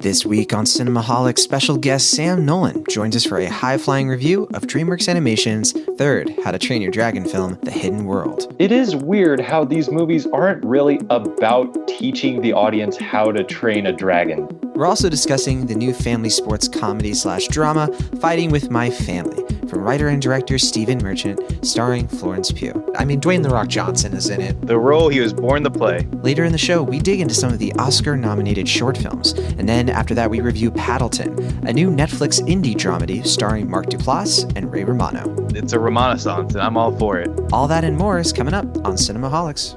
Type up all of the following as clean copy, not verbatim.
This week on Cinemaholics, special guest Sam Nolan joins us for a high-flying review of DreamWorks Animation's third How to Train Your Dragon film, The Hidden World. It is weird how these movies aren't really about teaching the audience how to train a dragon. We're also discussing the new family sports comedy/drama, Fighting with My Family, from writer and director Stephen Merchant, starring Florence Pugh. I mean, Dwayne "The Rock" Johnson is in it. The role he was born to play. Later in the show, we dig into some of the Oscar-nominated short films, and then after that, we review Paddleton, a new Netflix indie dramedy starring Mark Duplass and Ray Romano. It's a Renaissance, and I'm all for it. All that and more is coming up on Cinemaholics.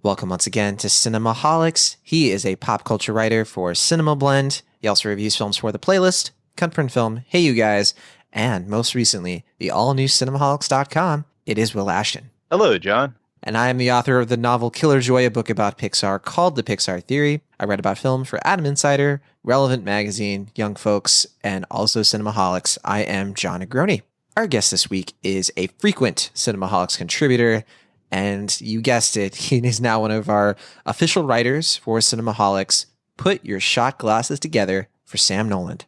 Welcome once again to Cinemaholics. He is a pop culture writer for Cinema Blend. He also reviews films for The Playlist, Cunt Film, Hey You Guys, and most recently, the all-new Cinemaholics.com. It is Will Ashton. Hello, John. And I am the author of the novel Killer Joy, a book about Pixar called The Pixar Theory. I write about film for Adam Insider, Relevant Magazine, Young Folks, and also Cinemaholics. I am John Negroni. Our guest this week is a frequent Cinemaholics contributor, and you guessed it, he is now one of our official writers for Cinemaholics. Put your shot glasses together for Sam Nolan.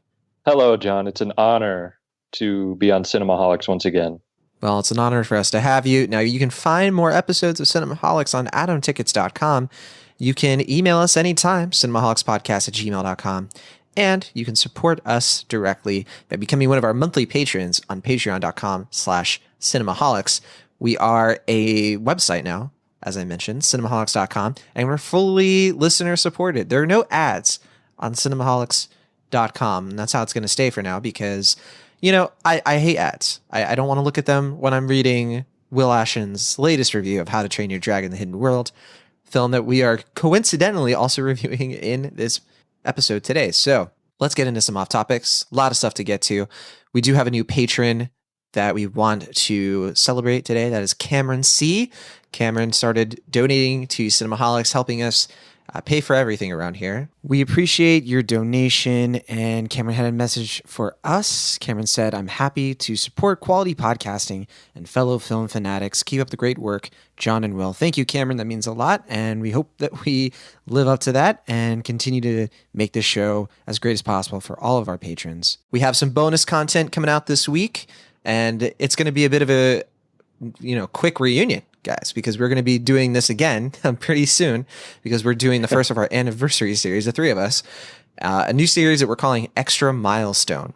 Hello, John. It's an honor to be on Cinemaholics once again. Well, it's an honor for us to have you. Now, you can find more episodes of Cinemaholics on atomtickets.com. You can email us anytime, cinemaholicspodcast@gmail.com. And you can support us directly by becoming one of our monthly patrons on patreon.com/cinemaholics. We are a website now, as I mentioned, cinemaholics.com, and we're fully listener supported. There are no ads on cinemaholics.com, and that's how it's going to stay for now because, you know, I hate ads. I don't want to look at them when I'm reading Will Ashton's latest review of How to Train Your Dragon, The Hidden World, film that we are coincidentally also reviewing in this episode today. So let's get into some off topics. A lot of stuff to get to. We do have a new patron that we want to celebrate today. That is Cameron C. Cameron started donating to Cinemaholics, helping us pay for everything around here. We appreciate your donation, and Cameron had a message for us. Cameron said, "I'm happy to support quality podcasting and fellow film fanatics. Keep up the great work, John and Will." Thank you, Cameron. That means a lot, and we hope that we live up to that and continue to make this show as great as possible for all of our patrons. We have some bonus content coming out this week, and it's going to be a bit of a, quick reunion, guys, because we're going to be doing this again pretty soon because we're doing the first of our anniversary series, the three of us, a new series that we're calling Extra Milestone.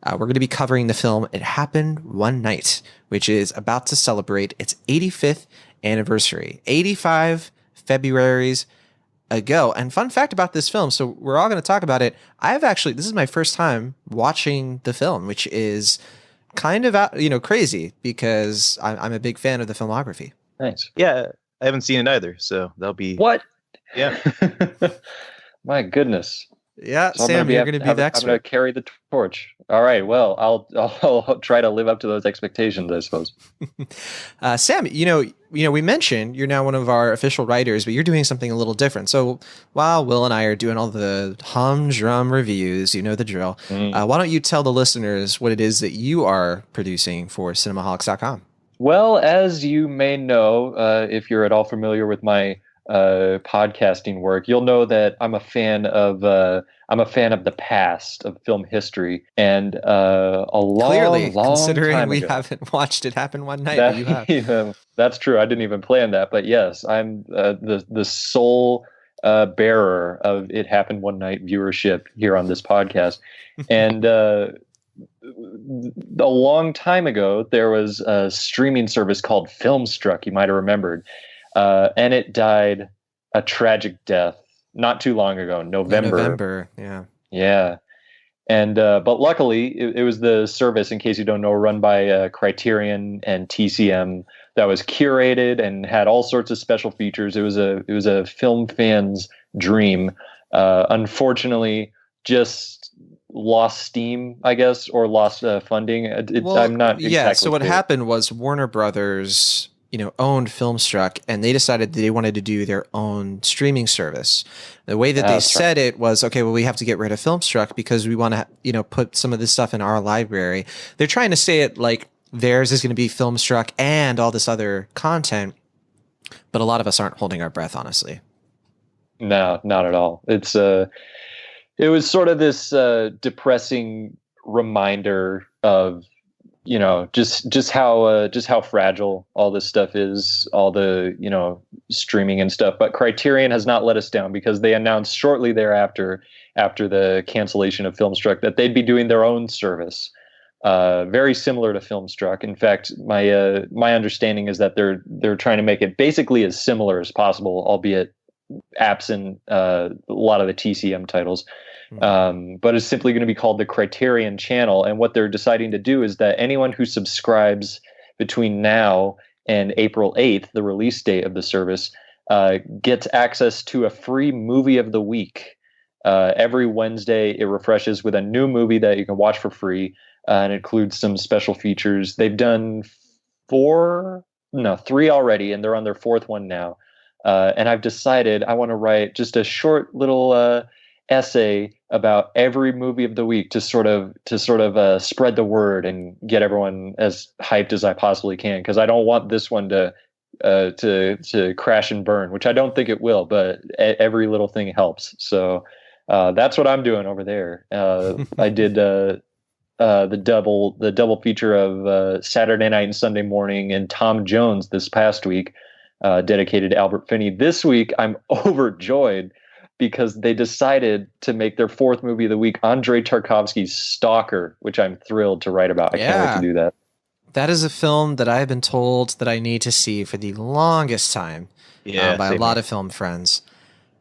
We're going to be covering the film It Happened One Night, which is about to celebrate its 85th anniversary, 85 Februaries ago. And fun fact about this film, so we're all going to talk about it. This is my first time watching the film, which is kind of crazy because I'm a big fan of the filmography. Nice. Yeah, I haven't seen it either, so that'll be... What? Yeah. My goodness. Yeah, so Sam, you're going to be the expert. I'm going to carry the torch. All right, well, I'll try to live up to those expectations, I suppose. Sam, we mentioned you're now one of our official writers, but you're doing something a little different. So while Will and I are doing all the humdrum reviews, you know the drill, why don't you tell the listeners what it is that you are producing for Cinemaholics.com? Well, as you may know, if you're at all familiar with my podcasting work, you'll know that I'm a fan of the past of film history, and a long considering time we ago, haven't watched It Happen One Night, but you have. That's true. I didn't even plan that, but yes, I'm the sole bearer of It Happened One Night viewership here on this podcast, and a long time ago there was a streaming service called Filmstruck. You might have remembered. And it died a tragic death not too long ago, November. Yeah. And but luckily, it was the service, in case you don't know, run by Criterion and TCM, that was curated and had all sorts of special features. It was a film fan's dream. Unfortunately, just lost steam, I guess, or lost funding. I'm not exactly so what clear. happened was Warner Brothers owned Filmstruck, and they decided that they wanted to do their own streaming service. The way that they said it was, okay, well, we have to get rid of Filmstruck because we want to, put some of this stuff in our library. They're trying to say it like theirs is going to be Filmstruck and all this other content, but a lot of us aren't holding our breath, honestly. No, not at all. It was sort of this depressing reminder of, just how fragile all this stuff is, all the, streaming and stuff. But Criterion has not let us down, because they announced shortly thereafter, after the cancellation of Filmstruck, that they'd be doing their own service, very similar to Filmstruck. In fact, my understanding is that they're trying to make it basically as similar as possible, albeit absent a lot of the TCM titles. But it's simply going to be called the Criterion Channel. And what they're deciding to do is that anyone who subscribes between now and April 8th, the release date of the service, gets access to a free movie of the week. Every Wednesday, it refreshes with a new movie that you can watch for free, and it includes some special features. They've done three already, and they're on their fourth one now. And I've decided I want to write just a short little essay about every movie of the week to sort of spread the word and get everyone as hyped as I possibly can, because I don't want this one to crash and burn, which I don't think it will, but every little thing helps. So that's what I'm doing over there. I did the double feature of Saturday Night and Sunday Morning and Tom Jones this past week, dedicated to Albert Finney. This week, I'm overjoyed because they decided to make their fourth movie of the week Andrei Tarkovsky's Stalker, which I'm thrilled to write about. I can't wait to do that. That is a film that I've been told that I need to see for the longest time by a lot of film friends.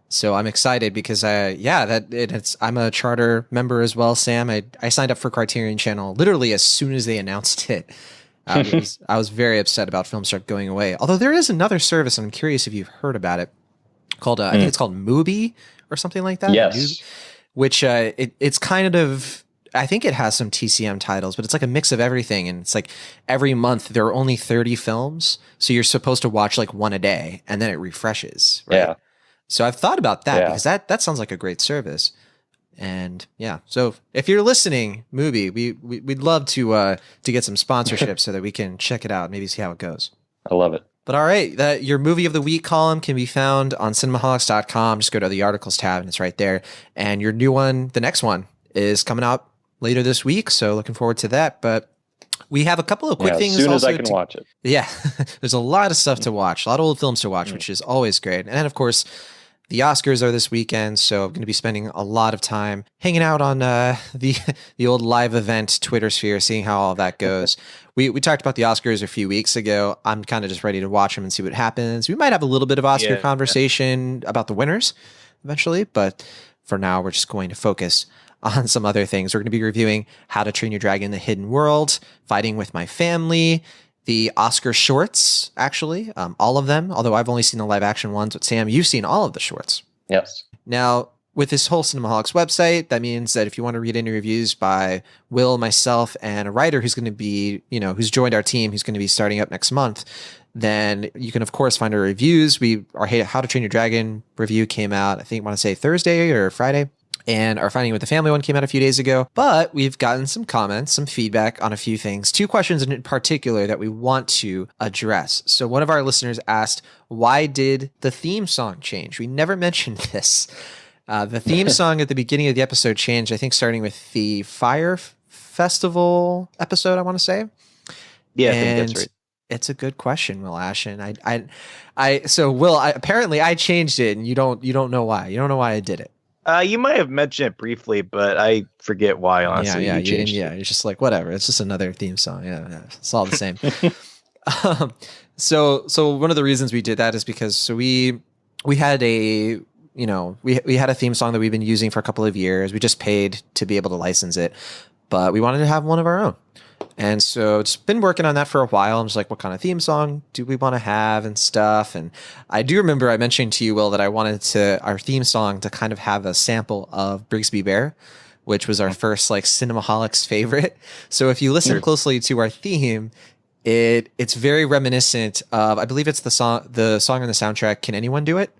So I'm excited because I'm a charter member as well, Sam. I signed up for Criterion Channel literally as soon as they announced it. I was very upset about Filmstruck going away. Although there is another service, and I'm curious if you've heard about it, called I think it's called Mubi or something like that. Yes. Which it's kind of, I think it has some TCM titles, but it's like a mix of everything. And it's like every month there are only 30 films, so you're supposed to watch like one a day, and then it refreshes. Right? Yeah. So I've thought about that because that sounds like a great service. And yeah, so if you're listening, Mubi, we'd love to get some sponsorship so that we can check it out, maybe see how it goes. I love it. But all right, your movie of the week column can be found on cinemaholics.com. Just go to the articles tab and it's right there. And your new one, the next one, is coming out later this week. So looking forward to that. But we have a couple of quick things. As soon as I can watch it. Yeah, there's a lot of stuff to watch, a lot of old films to watch, which is always great. And of course, the Oscars are this weekend, so I'm going to be spending a lot of time hanging out on the old live event Twitter sphere, seeing how all that goes. We talked about the Oscars a few weeks ago. I'm kind of just ready to watch them and see what happens. We might have a little bit of Oscar conversation about the winners eventually, but for now, we're just going to focus on some other things. We're going to be reviewing How to Train Your Dragon: The Hidden World, Fighting with My Family, the Oscar shorts, actually, all of them, although I've only seen the live action ones. But Sam, you've seen all of the shorts. Yes. Now, with this whole Cinemaholics website, that means that if you want to read any reviews by Will, myself, and a writer who's going to be, who's joined our team, who's going to be starting up next month, then you can, of course, find our reviews. Our How to Train Your Dragon review came out, I want to say Thursday or Friday. And our Fighting with the Family one came out a few days ago. But we've gotten some comments, some feedback on a few things. Two questions in particular that we want to address. So one of our listeners asked, why did the theme song change? We never mentioned this. The theme song at the beginning of the episode changed, I think, starting with the Fire Festival episode, I want to say. Yeah, I think that's right. It's a good question, Will Ashton. So Will, apparently I changed it, and you don't know why. You don't know why I did it. You might have mentioned it briefly, but I forget why, honestly. It's just like, whatever. It's just another theme song. Yeah, it's all the same. So one of the reasons we did that is because we had we had a theme song that we've been using for a couple of years. We just paid to be able to license it, but we wanted to have one of our own. And so it's been working on that for a while. I'm just like, what kind of theme song do we want to have and stuff? And I do remember I mentioned to you, Will, that I wanted our theme song to kind of have a sample of Brigsby Bear, which was our first Cinemaholics favorite. So if you listen closely to our theme, it's very reminiscent of, I believe it's the song on the soundtrack, Can Anyone Do It?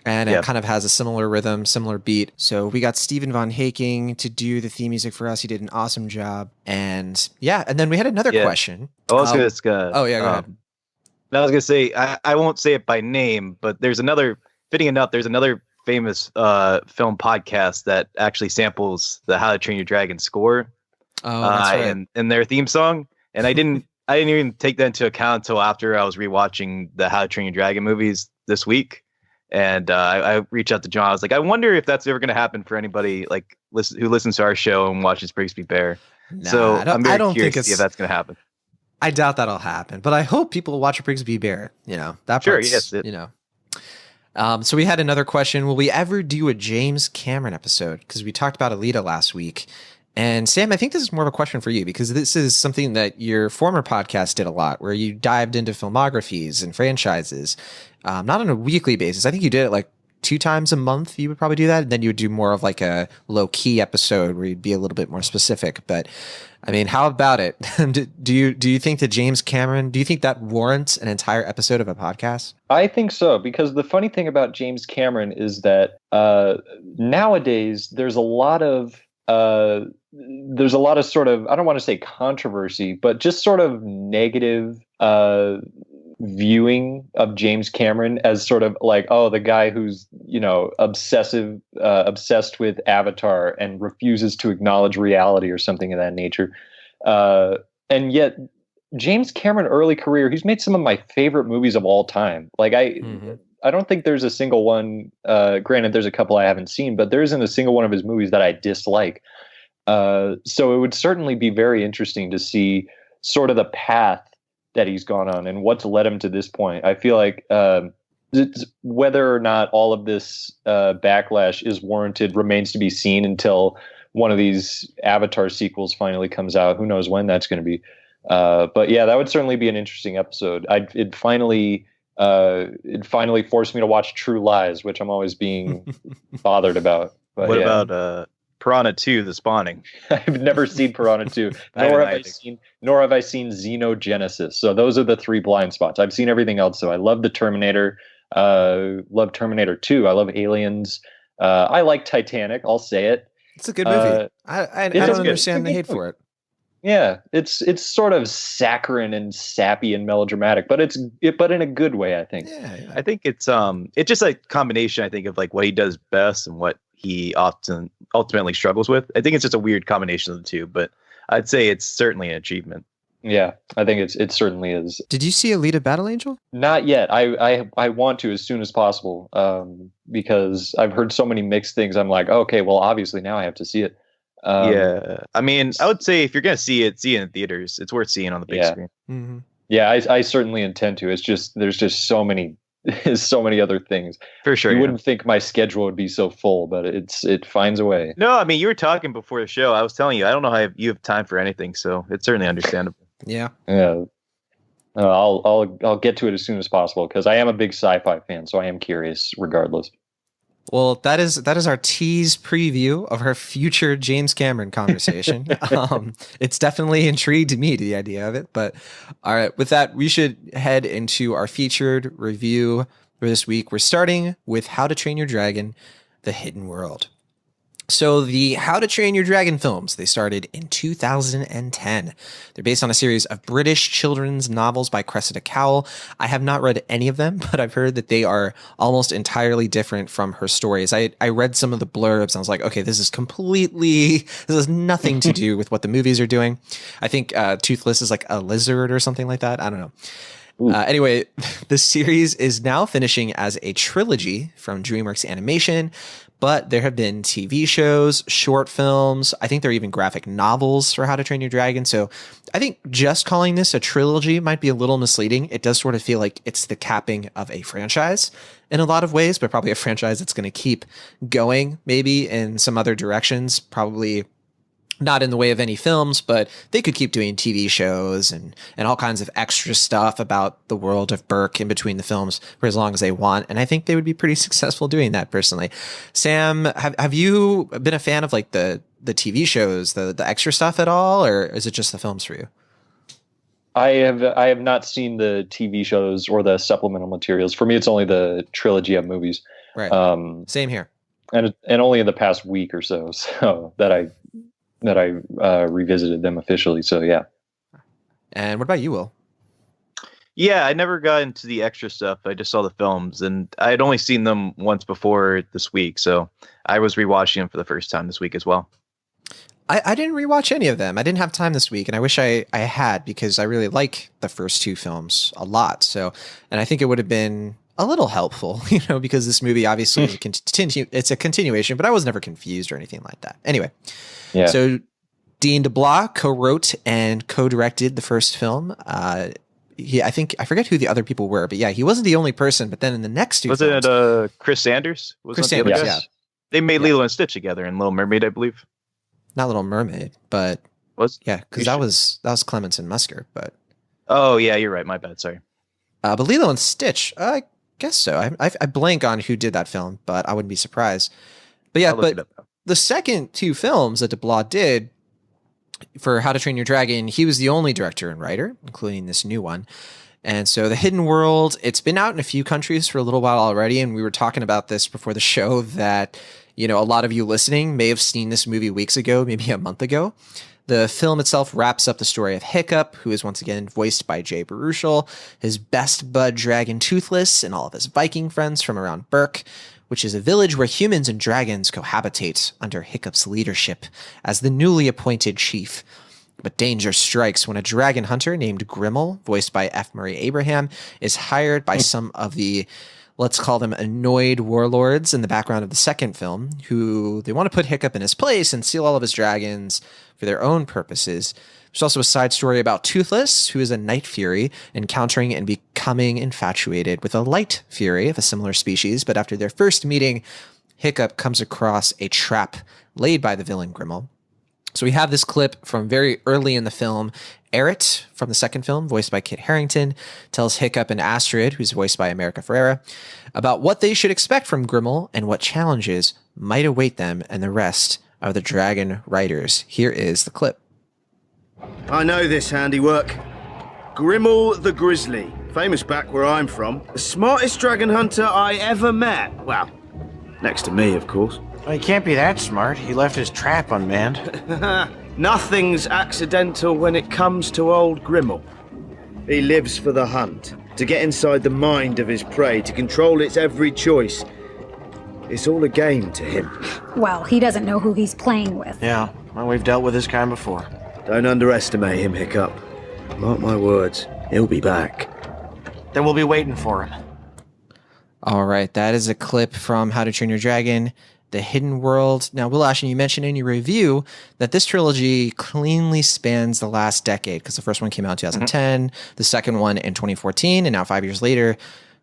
And it kind of has a similar rhythm, similar beat. So we got Stephen Von Haking to do the theme music for us. He did an awesome job. And and then we had another question. Go ahead. I was going to say, I won't say it by name, but there's another famous film podcast that actually samples the How to Train Your Dragon score. Oh, that's right. And their theme song. And I didn't even take that into account until after I was rewatching the How to Train Your Dragon movies this week. And I reached out to John. I was like, I wonder if that's ever going to happen for anybody like who listens to our show and watches Brigsby Bear. Nah, so I'm very curious to see if that's going to happen. I doubt that'll happen, but I hope people watch Brigsby Bear. You know, that part's, yes, you know. So we had another question. Will we ever do a James Cameron episode? Because we talked about Alita last week. And Sam, I think this is more of a question for you because this is something that your former podcast did a lot, where you dived into filmographies and franchises, not on a weekly basis. I think you did it like 2 times a month. You would probably do that. And then you would do more of like a low key episode where you'd be a little bit more specific. But I mean, how about it? do you think that James Cameron, do you think that warrants an entire episode of a podcast? I think so, because the funny thing about James Cameron is that nowadays there's a lot of sort of, I don't want to say controversy, but just sort of negative viewing of James Cameron as sort of like, oh, the guy who's, you know, obsessed with Avatar and refuses to acknowledge reality or something of that nature. And yet James Cameron early career, he's made some of my favorite movies of all time. Like I don't think there's a single one, granted there's a couple I haven't seen, but there isn't a single one of his movies that I dislike. So it would certainly be very interesting to see sort of the path that he's gone on and what's led him to this point. I feel like whether or not all of this backlash is warranted remains to be seen until one of these Avatar sequels finally comes out. Who knows when that's going to be. But yeah, that would certainly be an interesting episode. It finally forced me to watch True Lies, which I'm always being bothered about. But what about Piranha 2, The Spawning? I've never seen Piranha 2, nor have I seen Xenogenesis. So those are the 3 blind spots. I've seen everything else. So I love the Terminator, love Terminator 2. I love Aliens. I like Titanic. I'll say it. It's a good movie. I don't understand the hate for it. Yeah, it's sort of saccharine and sappy and melodramatic, but but in a good way, I think. Yeah, I think it's just a combination, I think, of like what he does best and what he ultimately struggles with. I think it's just a weird combination of the two, but I'd say it's certainly an achievement. Yeah, I think it certainly is. Did you see Alita Battle Angel? Not yet. I want to as soon as possible, because I've heard so many mixed things. I'm like, okay, well, obviously now I have to see it. Yeah, I mean, I would say if you're gonna see it in theaters. It's worth seeing on the big screen. Mm-hmm. Yeah, I certainly intend to. It's just there's just so many other things. For sure, you wouldn't think my schedule would be so full, but it finds a way. No, I mean, you were talking before the show. I was telling you, I don't know how you have time for anything, so it's certainly understandable. Yeah. I'll get to it as soon as possible because I am a big sci-fi fan, so I am curious regardless. Well, that is our tease preview of our future James Cameron conversation. It's definitely intrigued me to the idea of it. But all right, with that, we should head into our featured review for this week. We're starting with How to Train Your Dragon: The Hidden World. So the How to Train Your Dragon films, they started in 2010. They're based on a series of British children's novels by Cressida Cowell. I have not read any of them, but I've heard that they are almost entirely different from her stories. I read some of the blurbs and I was like, okay, this has nothing to do with what the movies are doing. I think Toothless is like a lizard or something like that. I don't know. Anyway, the series is now finishing as a trilogy from DreamWorks Animation, but there have been TV shows, short films. I think there are even graphic novels for How to Train Your Dragon. So I think just calling this a trilogy might be a little misleading. It does sort of feel like it's the capping of a franchise in a lot of ways, but probably a franchise that's going to keep going maybe in some other directions, probably not in the way of any films, but they could keep doing TV shows and all kinds of extra stuff about the world of Burke in between the films for as long as they want. And I think they would be pretty successful doing that personally. Sam, have you been a fan of like the TV shows, the extra stuff at all, or is it just the films for you? I have not seen the TV shows or the supplemental materials. For me, it's only the trilogy of movies. Right. Same here. And only in the past week or so that I revisited them officially. So yeah. And what about you, Will? Yeah, I never got into the extra stuff. I just saw the films, and I had only seen them once before this week, so I was rewatching them for the first time this week as well. I didn't rewatch any of them. I didn't have time this week, and I wish I had, because I really like the first two films a lot. So, and I think it would have been a little helpful, because this movie obviously is it's a continuation, but I was never confused or anything like that. Anyway, yeah. So Dean DeBlois co-wrote and co-directed the first film. I forget who the other people were, but yeah, he wasn't the only person. But then in the next two films, it Chris Sanders? Chris Sanders, yeah. They made Lilo and Stitch together in Little Mermaid, I believe. Not Little Mermaid, but because that was Clements and Musker. But oh yeah, you're right. My bad. Sorry. But Lilo and Stitch, I guess so. I blank on who did that film, but I wouldn't be surprised. But yeah, but the second two films that DeBlois did for How to Train Your Dragon, he was the only director and writer, including this new one. And so The Hidden World, it's been out in a few countries for a little while already, and we were talking about this before the show that a lot of you listening may have seen this movie weeks ago, maybe a month ago. The film itself wraps up the story of Hiccup, who is once again voiced by Jay Baruchel, his best bud dragon Toothless, and all of his Viking friends from around Berk, which is a village where humans and dragons cohabitate under Hiccup's leadership as the newly appointed chief. But danger strikes when a dragon hunter named Grimmel, voiced by F. Murray Abraham, is hired by some of the, let's call them, annoyed warlords in the background of the second film, who they want to put Hiccup in his place and steal all of his dragons for their own purposes. There's also a side story about Toothless, who is a night fury, encountering and becoming infatuated with a light fury of a similar species. But after their first meeting, Hiccup comes across a trap laid by the villain Grimmel. So we have this clip from very early in the film. Eret, from the second film, voiced by Kit Harington, tells Hiccup and Astrid, who's voiced by America Ferrera, about what they should expect from Grimmel and what challenges might await them and the rest of the Dragon Riders. Here is the clip. I know this handiwork. Grimmel the Grizzly, famous back where I'm from. The smartest dragon hunter I ever met. Well, next to me, of course. Well, he can't be that smart. He left his trap unmanned. Nothing's accidental when it comes to old Grimmel. He lives for the hunt, to get inside the mind of his prey, to control its every choice. It's all a game to him. Well, he doesn't know who he's playing with. Yeah, well, we've dealt with this kind before. Don't underestimate him, Hiccup. Mark my words, he'll be back. Then we'll be waiting for him. All right, that is a clip from How to Train Your Dragon, The Hidden World. Now, Will Ashton, you mentioned in your review that this trilogy cleanly spans the last decade, because the first one came out in 2010, the second one in 2014, and now 5 years later,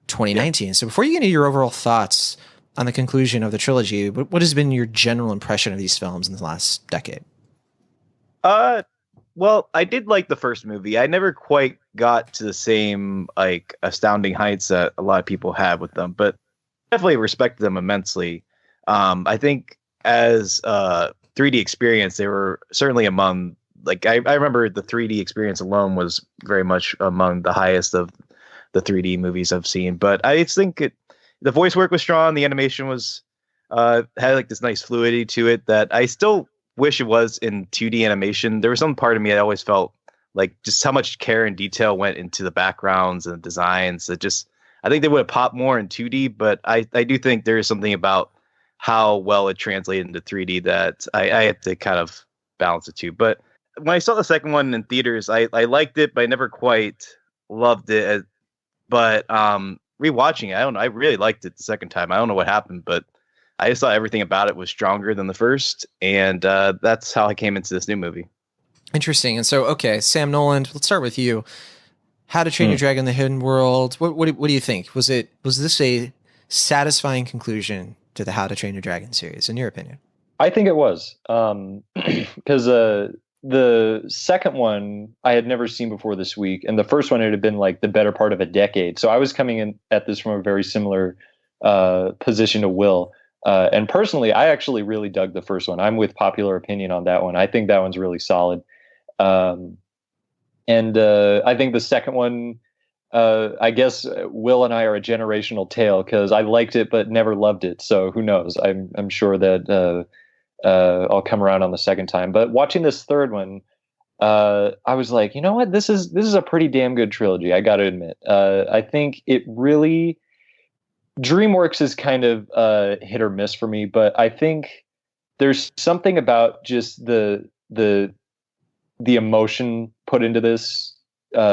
2019. Yeah. So before you get into your overall thoughts on the conclusion of the trilogy, what has been your general impression of these films in the last decade? Well, I did like the first movie. I never quite got to the same astounding heights that a lot of people have with them, but definitely respected them immensely. I think as a 3D experience, they were certainly among, I remember the 3D experience alone was very much among the highest of the 3D movies I've seen. But I think the voice work was strong. The animation was had this nice fluidity to it that I still wish it was in 2D animation. There was some part of me that always felt like just how much care and detail went into the backgrounds and the designs. That just, I think they would have popped more in 2D, but I do think there is something about how well it translated into 3D that I have to kind of balance the two. But when I saw the second one in theaters, I liked it, but I never quite loved it. But rewatching it, I really liked it the second time. I don't know what happened, but I just thought everything about it was stronger than the first, and that's how I came into this new movie. Interesting. And so, okay, Sam Noland, let's start with you. How to Train Your Dragon: The Hidden World. What do you think? Was this a satisfying conclusion to the How to Train Your Dragon series, in your opinion? I think it was, because the second one I had never seen before this week, and the first one it had been the better part of a decade. So I was coming in at this from a very similar position to Will. And personally, I actually really dug the first one. I'm with popular opinion on that one. I think that one's really solid. And I think the second one, I guess Will and I are a generational tale, because I liked it but never loved it. So who knows? I'm sure that I'll come around on the second time. But watching this third one, I was like, you know what, this is a pretty damn good trilogy. I got to admit, I think it really DreamWorks is kind of hit or miss for me, but I think there's something about just the emotion put into this,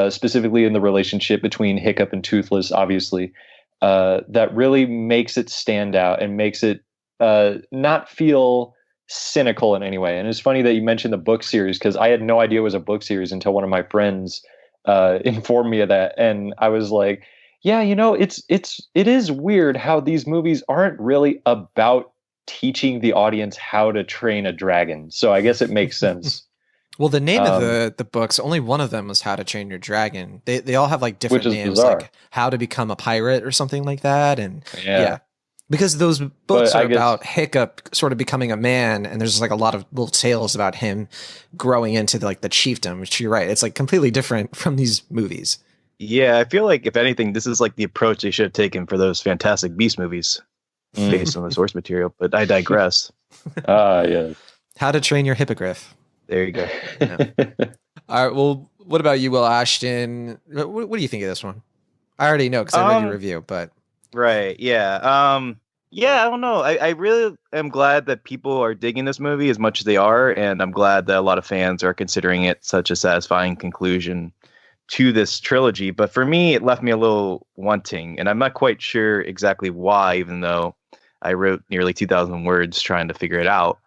specifically in the relationship between Hiccup and Toothless, obviously, that really makes it stand out and makes it not feel cynical in any way. And it's funny that you mentioned the book series, because I had no idea it was a book series until one of my friends informed me of that, and I was like, yeah, it is weird how these movies aren't really about teaching the audience how to train a dragon. So I guess it makes sense. Well, the name of the books, only one of them was How to Train Your Dragon. They all have like different names, bizarre. like How to Become a Pirate or something like that. And yeah. Because those books are about Hiccup sort of becoming a man, and there's like a lot of little tales about him growing into like the chiefdom, which you're right. It's like completely different from these movies. Yeah, I feel like if anything, this is like the approach they should have taken for those Fantastic Beast movies based on the source material, but I digress. Yeah. How to Train Your Hippogriff. There you go. Yeah. All right. Well, what about you, Will Ashton? What do you think of this one? I already know because I read your review, but right. Yeah. Yeah. I don't know. I really am glad that people are digging this movie as much as they are, and I'm glad that a lot of fans are considering it such a satisfying conclusion to this trilogy. But for me, it left me a little wanting, and I'm not quite sure exactly why, even though I wrote nearly 2,000 words trying to figure it out.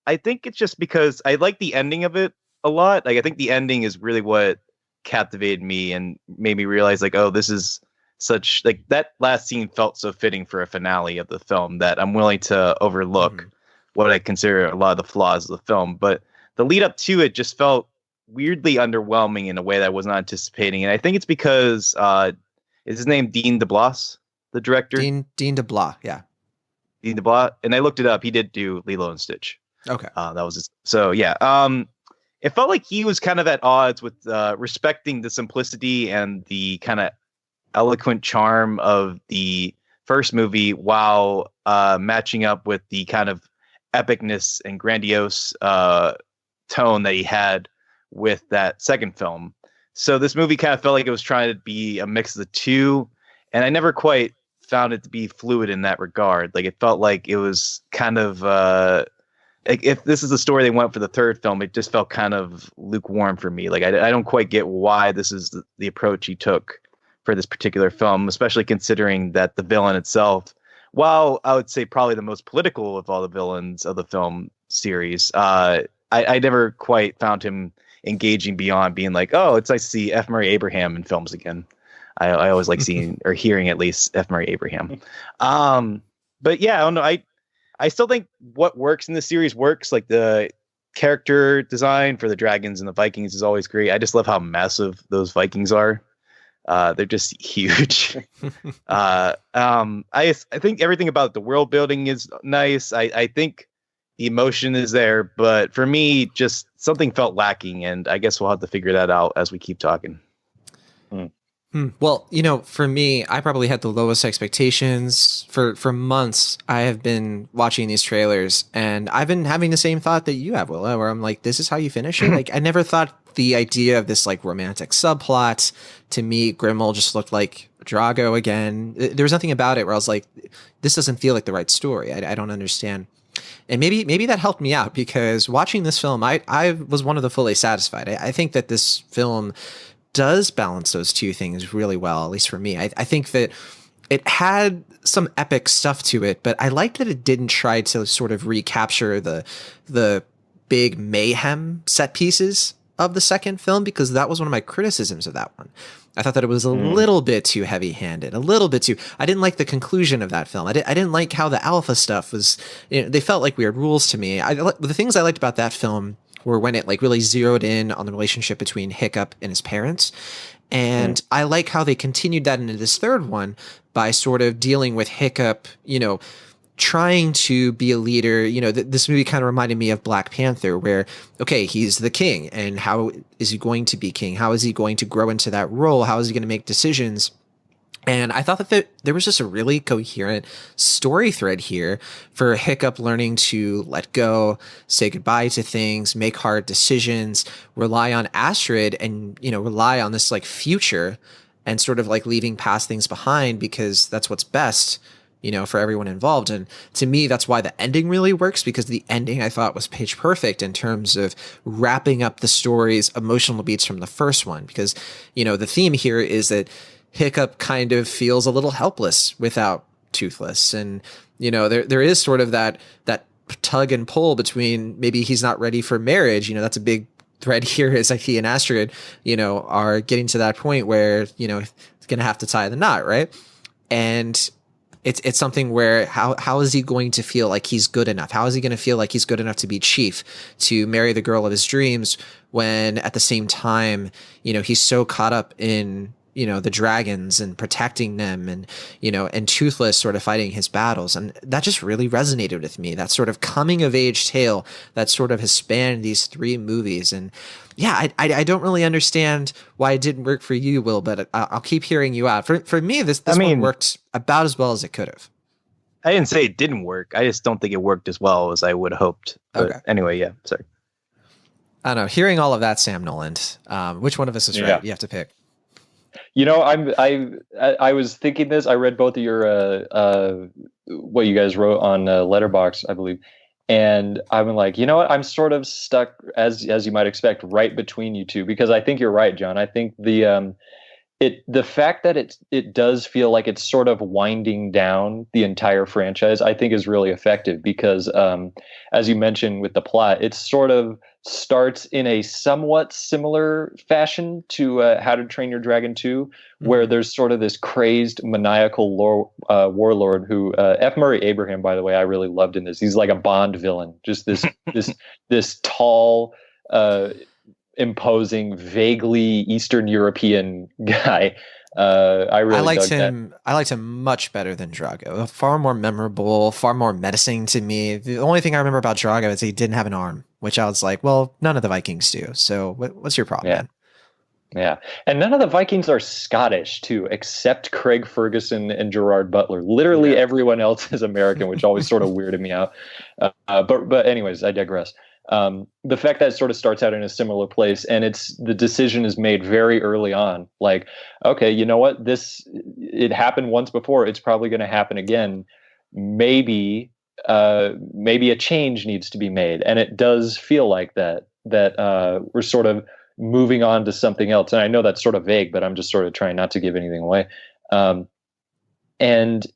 I think it's just because I like the ending of it a lot. Like, I think the ending is really what captivated me and made me realize, like, oh, this is such, like, that last scene felt so fitting for a finale of the film that I'm willing to overlook what I consider a lot of the flaws of the film. But the lead up to it just felt weirdly underwhelming in a way that I was not anticipating. And I think it's because, is his name Dean DeBlas, the director? Dean DeBlas, yeah. Dean DeBlas. And I looked it up. He did do Lilo and Stitch. Okay. That was his, so yeah. It felt like he was kind of at odds with respecting the simplicity and the kind of eloquent charm of the first movie while matching up with the kind of epicness and grandiose tone that he had with that second film. So this movie kind of felt like it was trying to be a mix of the two, and I never quite found it to be fluid in that regard. Like, it felt like it was kind of like, if this is the story they went for the third film, it just felt kind of lukewarm for me. Like, I don't quite get why this is the approach he took for this particular film, especially considering that the villain itself, while I would say probably the most political of all the villains of the film series, I never quite found him engaging beyond being like, oh, it's nice to see F. Murray Abraham in films again. I always like seeing or hearing at least F. Murray Abraham. But yeah, I don't know. I still think what works in the series works. Like, the character design for the dragons and the Vikings is always great. I just love how massive those Vikings are. They're just huge. I think everything about the world building is nice. I think the emotion is there, but for me, just something felt lacking, and I guess we'll have to figure that out as we keep talking. Well, for me, I probably had the lowest expectations. For months, I have been watching these trailers, and I've been having the same thought that you have, Willa, where I'm like, this is how you finish it? Like, I never thought the idea of this, like, romantic subplot, to me, Grimmel just looked like Drago again. There was nothing about it where I was like, this doesn't feel like the right story. I don't understand. And maybe that helped me out, because watching this film, I was one of the fully satisfied. I think that this film does balance those two things really well, at least for me. I think that it had some epic stuff to it, but I liked that it didn't try to sort of recapture the big mayhem set pieces of the second film, because that was one of my criticisms of that one. I thought that it was a little bit too heavy-handed, a little bit too. I didn't like the conclusion of that film. I didn't like how the alpha stuff was. They felt like weird rules to me. The things I liked about that film were when it like really zeroed in on the relationship between Hiccup and his parents. And I like how they continued that into this third one by sort of dealing with Hiccup, trying to be a leader. This movie kind of reminded me of Black Panther, where, okay, he's the king, and how is he going to be king? How is he going to grow into that role? How is he going to make decisions And I thought that there was just a really coherent story thread here for Hiccup learning to let go, say goodbye to things, make hard decisions, rely on Astrid, and, rely on this like future, and sort of like leaving past things behind because that's what's best, for everyone involved. And to me, that's why the ending really works, because the ending I thought was page perfect in terms of wrapping up the story's emotional beats from the first one. Because, the theme here is that Hiccup kind of feels a little helpless without Toothless. And, there is sort of that tug and pull between maybe he's not ready for marriage. That's a big thread here, is like he and Astrid, are getting to that point where, he's going to have to tie the knot. Right. And it's something where how is he going to feel like he's good enough? How is he going to feel like he's good enough to be chief, to marry the girl of his dreams, when at the same time, he's so caught up in, the dragons and protecting them, and, and Toothless sort of fighting his battles. And that just really resonated with me. That sort of coming of age tale that sort of has spanned these 3 movies. And yeah, I don't really understand why it didn't work for you, Will, but I'll keep hearing you out. For me, this one worked about as well as it could have. I didn't say it didn't work. I just don't think it worked as well as I would have hoped. But okay. Anyway, yeah, sorry. I don't know. Hearing all of that, Sam Noland, which one of us is right? You have to pick. I was thinking this. I read both of your what you guys wrote on Letterboxd, I believe, and I'm like, you know what? I'm sort of stuck, as you might expect, right between you two, because I think you're right, John. I think the fact that it does feel like it's sort of winding down the entire franchise, I think is really effective, because as you mentioned with the plot, it sort of starts in a somewhat similar fashion to How to Train Your Dragon 2, where there's sort of this crazed, maniacal warlord who F. Murray Abraham, by the way, I really loved in this. He's like a Bond villain, just this tall, imposing, vaguely Eastern European guy. I liked him. I liked him much better than Drago. Far more memorable, far more menacing to me. The only thing I remember about Drago is he didn't have an arm, which I was like, well, none of the Vikings do. So what's your problem, man? Yeah. And none of the Vikings are Scottish, too, except Craig Ferguson and Gerard Butler. Literally everyone else is American, which always sort of weirded me out. But anyways, I digress. The fact that it sort of starts out in a similar place, and the decision is made very early on, like, okay, you know what, it happened once before, it's probably going to happen again. Maybe a change needs to be made, and it does feel like that we're sort of moving on to something else. And I know that's sort of vague, but I'm just sort of trying not to give anything away. And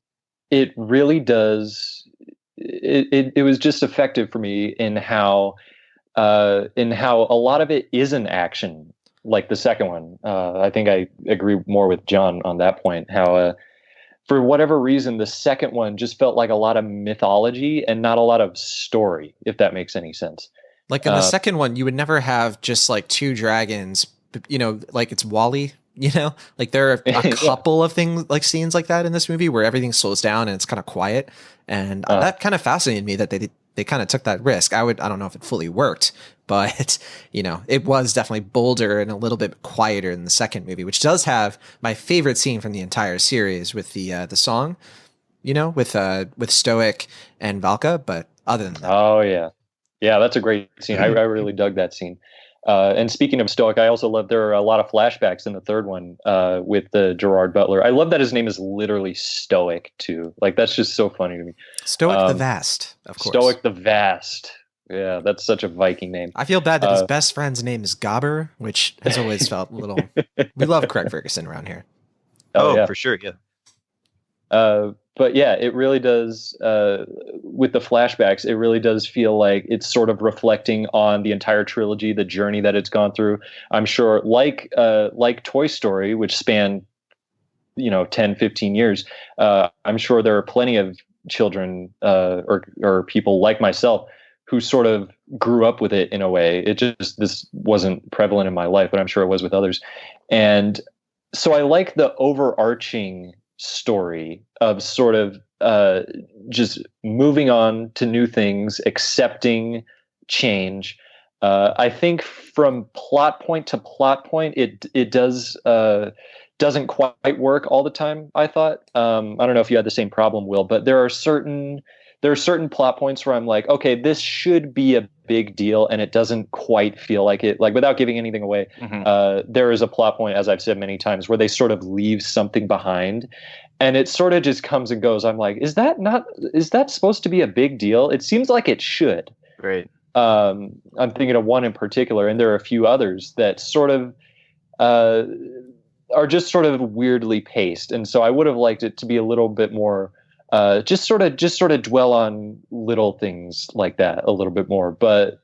it really does. It was just effective for me in how a lot of it is an action, like the second one. I think I agree more with John on that point. How for whatever reason the second one just felt like a lot of mythology and not a lot of story, if that makes any sense. Like in the second one, you would never have just like 2 dragons, like it's WALL-E. Like there are a couple of things, like scenes like that in this movie where everything slows down and it's kind of quiet. And that kind of fascinated me that they kind of took that risk. I don't know if it fully worked, but it was definitely bolder and a little bit quieter in the second movie, which does have my favorite scene from the entire series with the song, with Stoic and Valka. But other than that, oh yeah, that's a great scene. I really dug that scene. And speaking of Stoic, I also love there are a lot of flashbacks in the third one with the Gerard Butler. I love that his name is literally Stoic too. Like that's just so funny to me. Stoic the Vast, of course. Stoic the Vast. Yeah, that's such a Viking name. I feel bad that his best friend's name is Gobber, which has always felt a little. We love Craig Ferguson around here. Oh yeah, for sure. Yeah. But yeah, it really does, with the flashbacks, it really does feel like it's sort of reflecting on the entire trilogy, the journey that it's gone through. I'm sure like Toy Story, which spanned, 10, 15 years, I'm sure there are plenty of children or people like myself who sort of grew up with it in a way. This wasn't prevalent in my life, but I'm sure it was with others. And so I like the overarching story of sort of just moving on to new things, accepting change. I think from plot point to plot point, it does doesn't quite work all the time, I thought. I don't know if you had the same problem, Will, but there are certain plot points where I'm like, okay, this should be a big deal, and it doesn't quite feel like it. Like, without giving anything away, there is a plot point, as I've said many times, where they sort of leave something behind, and it sort of just comes and goes. I'm like, is that supposed to be a big deal? It seems like it should. Right. I'm thinking of one in particular, and there are a few others that sort of are just sort of weirdly paced, and so I would have liked it to be a little bit more just sort of dwell on little things like that a little bit more. But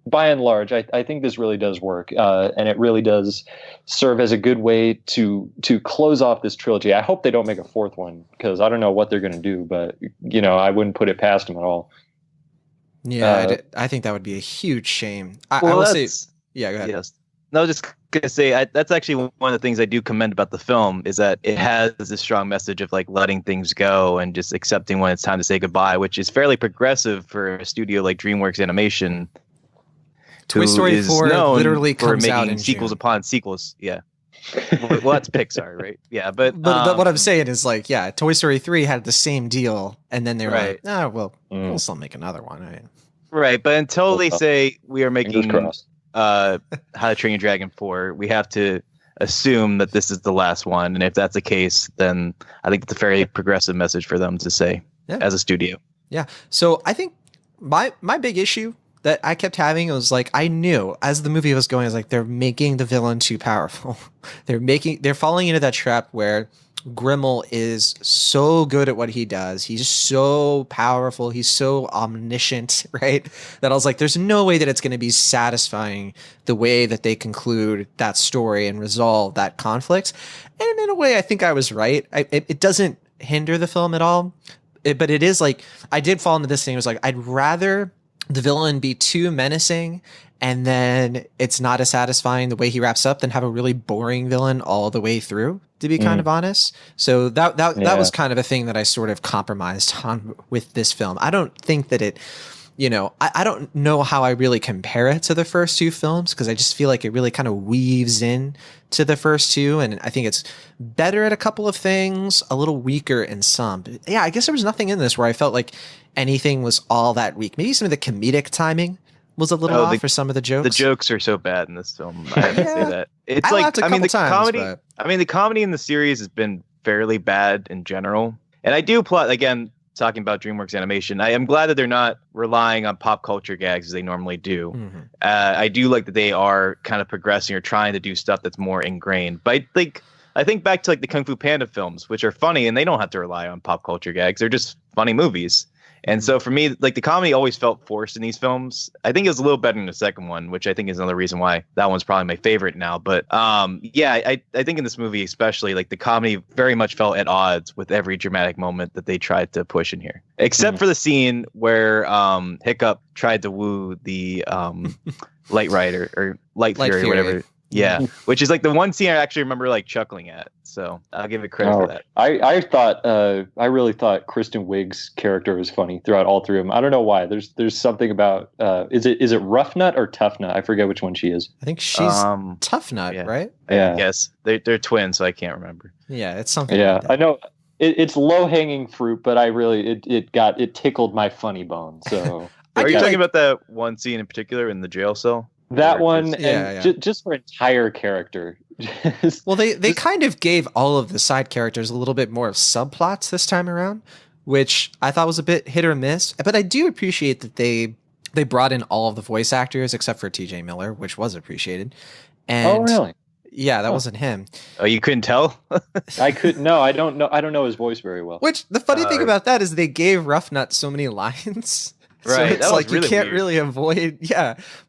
by and large, I think this really does work, and it really does serve as a good way to close off this trilogy. I hope they don't make a fourth one, because I don't know what they're going to do, but I wouldn't put it past them at all. Yeah, I think that would be a huge shame. I will say, yeah, go ahead. Yes. No, just gonna say that's actually one of the things I do commend about the film, is that it has this strong message of like letting things go and just accepting when it's time to say goodbye, which is fairly progressive for a studio like DreamWorks Animation. Toy Story 4 literally comes out in sequels June. Upon sequels. Yeah. Well, that's Pixar, right? Yeah, but what I'm saying is, like, yeah, Toy Story 3 had the same deal, and then they were like, we'll still make another one. I mean, right, but until they say we are making How to Train Your Dragon 4, we have to assume that this is the last one, and if that's the case, then I think it's a very progressive message for them to say as a studio. Yeah. So I think my big issue that I kept having was, like, I knew as the movie was going, I was like, they're making the villain too powerful. They're falling into that trap where Grimmel is so good at what he does. He's so powerful. He's so omniscient, right? That I was like, there's no way that it's going to be satisfying the way that they conclude that story and resolve that conflict. And in a way, I think I was right. It doesn't hinder the film at all. But it is like, I did fall into this thing. It was like, I'd rather the villain be too menacing and then it's not as satisfying the way he wraps up than have a really boring villain all the way through, to be kind of honest. So that was kind of a thing that I sort of compromised on with this film. I don't think that it, I don't know how I really compare it to the first two films, because I just feel like it really kind of weaves in to the first two. And I think it's better at a couple of things, a little weaker in some. But yeah, I guess there was nothing in this where I felt like anything was all that weak. Maybe some of the comedic timing was a little off for some of the jokes. The jokes are so bad in this film. I have to say that. It's the comedy in the series has been fairly bad in general. And I do plot, again, talking about DreamWorks Animation, I am glad that they're not relying on pop culture gags as they normally do. Mm-hmm. I do like that they are kind of progressing or trying to do stuff that's more ingrained. But I think back to like the Kung Fu Panda films, which are funny and they don't have to rely on pop culture gags. They're just funny movies. And so for me, like, the comedy always felt forced in these films. I think it was a little better in the second one, which I think is another reason why that one's probably my favorite now. But I think in this movie especially, like, the comedy very much felt at odds with every dramatic moment that they tried to push in here, except for the scene where Hiccup tried to woo the Light Rider or Light Fury or whatever. Yeah, which is like the one scene I actually remember like chuckling at. So I'll give it credit for that. I really thought Kristen Wiig's character was funny throughout all three of them. I don't know why. There's something about is it Rough Nut or Tough Nut? I forget which one she is. I think she's Tough Nut, right? Yeah. Yes, they're twins, so I can't remember. Yeah, it's something. Yeah, like that. I know. It's low hanging fruit, but I really it tickled my funny bone. So are you talking about that one scene in particular in the jail cell? That one, just for entire character. Well, they kind of gave all of the side characters a little bit more of subplots this time around, which I thought was a bit hit or miss. But I do appreciate that they brought in all of the voice actors except for T.J. Miller, which was appreciated. And oh, really? Yeah, that wasn't him. Oh, you couldn't tell? I couldn't. No, I don't know. I don't know his voice very well. Which the funny thing about that is they gave Rough Nut so many lines. Right, so it's like really you can't really avoid,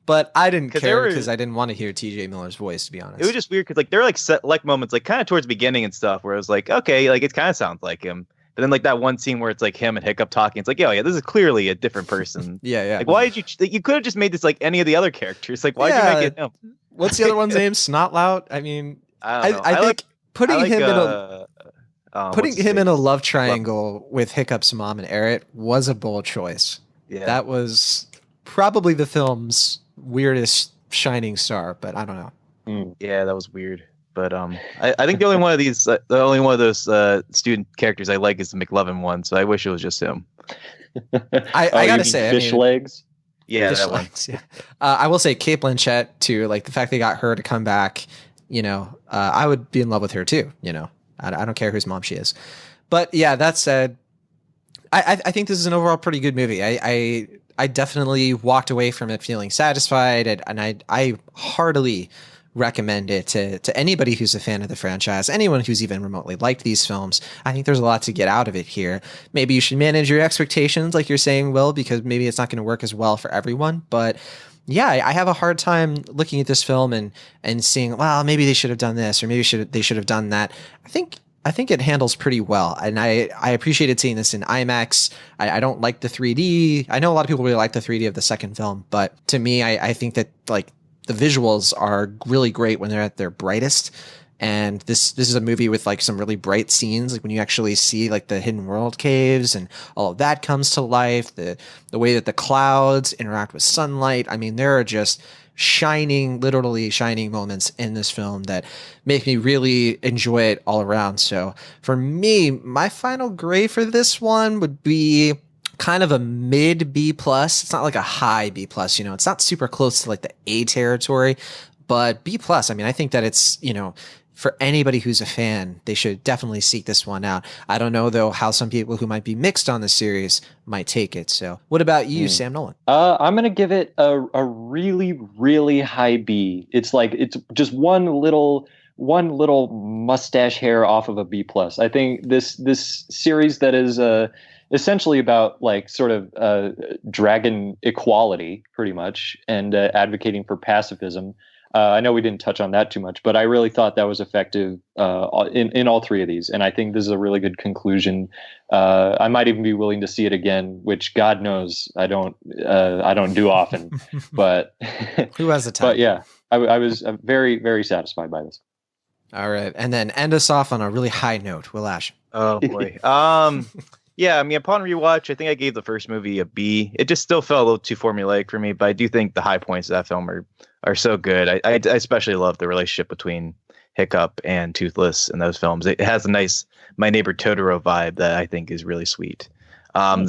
But I didn't care because I didn't want to hear T.J. Miller's voice, to be honest. It was just weird because like there were like select moments, like kind of towards the beginning and stuff, where it was like, okay, like it kind of sounds like him. But then like that one scene where it's like him and Hiccup talking, it's like, yeah, this is clearly a different person. Yeah. Like, why did you could have just made this like any of the other characters? Like, why did you make it him? What's the other one's name? Snotlout. I mean, I think putting him in a love triangle with Hiccup's mom and Eric was a bold choice. Yeah. That was probably the film's weirdest shining star, but I don't know. Yeah, that was weird. But I think the only one of these, the only one of those student characters I like is the McLovin one. So I wish it was just him. I gotta say, fish legs. Yeah, Fish that one. legs, yeah. I will say Kate Blanchett too. Like the fact they got her to come back, I would be in love with her too. I don't care whose mom she is. But yeah, that said, I think this is an overall pretty good movie. I definitely walked away from it feeling satisfied, and I heartily recommend it to anybody who's a fan of the franchise, anyone who's even remotely liked these films. I think there's a lot to get out of it here. Maybe you should manage your expectations, like you're saying, Will, because maybe it's not going to work as well for everyone. But yeah, I have a hard time looking at this film and seeing, well, maybe they should have done this, or maybe they should have done that. I think it handles pretty well, and I appreciated seeing this in IMAX. I don't like the 3D. I know a lot of people really like the 3D of the second film, but to me, I think that like the visuals are really great when they're at their brightest. And this is a movie with like some really bright scenes, like when you actually see like the hidden world caves and all of that comes to life. The way that the clouds interact with sunlight. I mean, there are just literally shining moments in this film that make me really enjoy it all around. So for me, my final grade for this one would be kind of a mid B plus. It's not like a high B plus, it's not super close to like the A territory, but B plus. I mean, I think that it's, for anybody who's a fan, they should definitely seek this one out. I don't know though how some people who might be mixed on the series might take it. So what about you, Sam Nolan? I'm going to give it a really, really high B. It's just one little mustache hair off of a B plus. I think this series that is essentially about like sort of dragon equality pretty much, and advocating for pacifism. I know we didn't touch on that too much, but I really thought that was effective in all three of these, and I think this is a really good conclusion. I might even be willing to see it again, which God knows I don't do often. But who has the time? But yeah, I was very, very satisfied by this. All right, and then end us off on a really high note, Will Ash. Oh boy. Yeah, I mean, upon rewatch, I think I gave the first movie a B. It just still felt a little too formulaic for me, but I do think the high points of that film are so good. I especially love the relationship between Hiccup and Toothless in those films. It has a nice My Neighbor Totoro vibe that I think is really sweet. Upon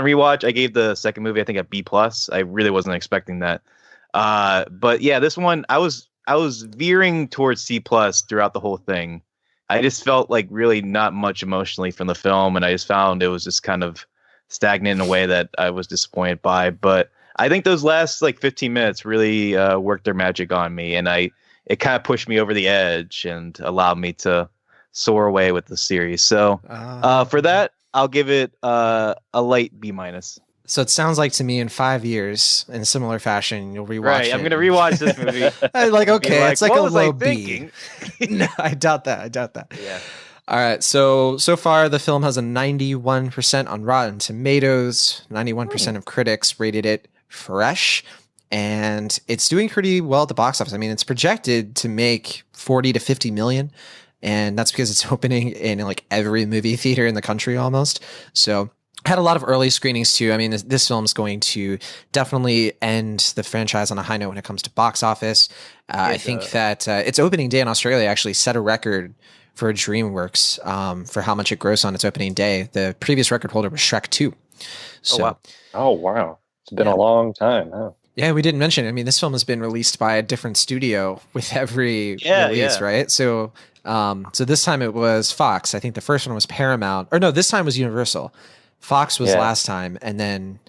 rewatch, I gave the second movie, I think, a B plus. I really wasn't expecting that. But yeah, this one, I was veering towards C plus throughout the whole thing. I just felt like really not much emotionally from the film, and I just found it was just kind of stagnant in a way that I was disappointed by. But I think those last like 15 minutes really worked their magic on me, and it kind of pushed me over the edge and allowed me to soar away with the series. So for that, I'll give it a light B minus. So it sounds like to me in 5 years, in a similar fashion, you'll rewatch Right, it. I'm going to rewatch this movie. Okay, it's like a low B. No, I doubt that. Yeah. All right, so far the film has a 91% on Rotten Tomatoes. 91% of critics rated it fresh, and it's doing pretty well at the box office. I mean, it's projected to make 40 to 50 million, and that's because it's opening in like every movie theater in the country almost. So had a lot of early screenings too. I mean, this film is going to definitely end the franchise on a high note when it comes to box office. I think that its opening day in Australia actually set a record for DreamWorks for how much it grossed on its opening day. The previous record holder was Shrek 2. So, oh wow, it's been a long time, huh? Yeah, we didn't mention it. I mean, this film has been released by a different studio with every release, right? So, so this time it was Fox. I think the first one was Paramount, or no, this time was Universal. Fox was last time, and then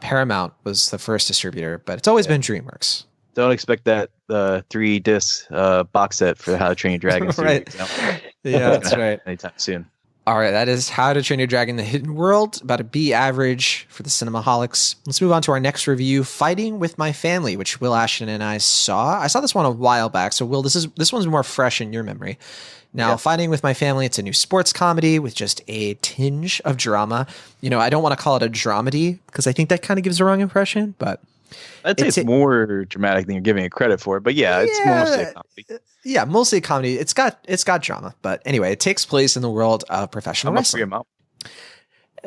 Paramount was the first distributor, but it's always been DreamWorks. Don't expect that 3-disc box set for How to Train Your Dragon series. Right. Yeah, that's right. Anytime soon. All right, that is How to Train Your Dragon: The Hidden World, about a B average for the Cinemaholics. Let's move on to our next review, Fighting with My Family, which Will Ashton and I saw. I saw this one a while back, so Will, this one's more fresh in your memory. Now, Fighting with My Family, it's a new sports comedy with just a tinge of drama. I don't want to call it a dramedy because I think that kind of gives the wrong impression, but I'd say it's more dramatic than you're giving it credit for, but it's mostly a comedy. Yeah, mostly a comedy. It's got drama, but anyway, it takes place in the world of professional wrestling.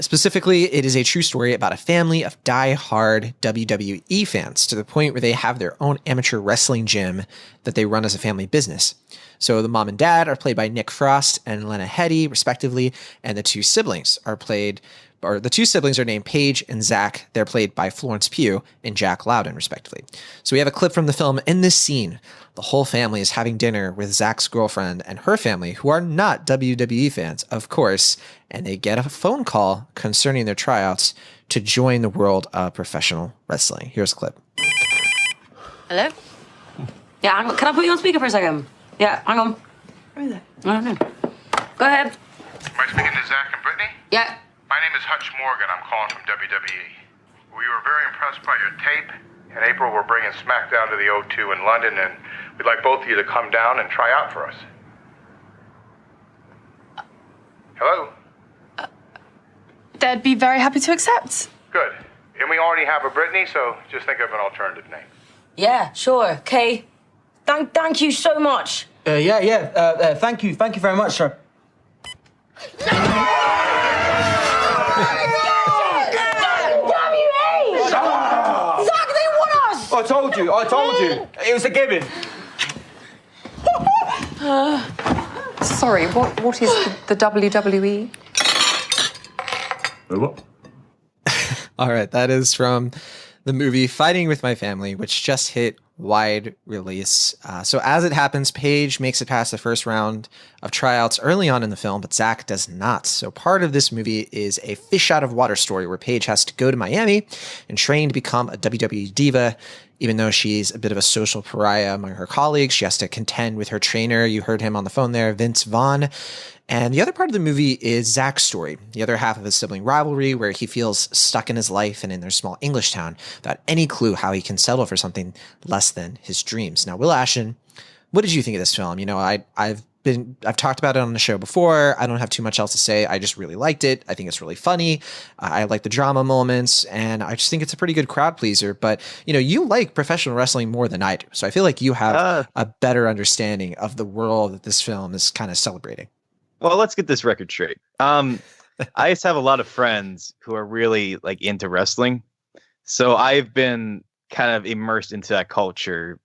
Specifically, it is a true story about a family of die-hard WWE fans to the point where they have their own amateur wrestling gym that they run as a family business. So the mom and dad are played by Nick Frost and Lena Headey, respectively, and the two siblings are named Paige and Zach. They're played by Florence Pugh and Jack Loudon, respectively. So we have a clip from the film. In this scene, the whole family is having dinner with Zach's girlfriend and her family, who are not WWE fans, of course, and they get a phone call concerning their tryouts to join the world of professional wrestling. Here's a clip. Hello? Yeah, can I put you on speaker for a second? Yeah, hang on. Where is it? I don't know. Go ahead. Am I speaking to Zach and Brittany? Yeah. My name is Hutch Morgan. I'm calling from WWE. We were very impressed by your tape. In April, we're bringing SmackDown to the O2 in London, and we'd like both of you to come down and try out for us. Hello? They'd be very happy to accept. Good. And we already have a Brittany, so just think of an alternative name. Yeah, sure. Okay. Thank you so much. Thank you very much, sir. I told you. It was a given. Sorry, what is the WWE? What? All right, that is from the movie Fighting With My Family, which just hit wide release. So as it happens, Paige makes it past the first round of tryouts early on in the film, but Zach does not. So part of this movie is a fish out of water story where Paige has to go to Miami and train to become a WWE diva. Even though she's a bit of a social pariah among her colleagues, she has to contend with her trainer. You heard him on the phone there, Vince Vaughn. And the other part of the movie is Zach's story, the other half of his sibling rivalry, where he feels stuck in his life and in their small English town without any clue how he can settle for something less than his dreams. Now, Will Ashton, what did you think of this film? You know, I've talked about it on the show before. I don't have too much else to say. I just really liked it. I think it's really funny. I like the drama moments, and I just think it's a pretty good crowd pleaser. But, you know, you like professional wrestling more than I do. So I feel like you have a better understanding of the world that this film is kind of celebrating. Well, let's get this record straight. I just have a lot of friends who are really like into wrestling. So I've been kind of immersed into that culture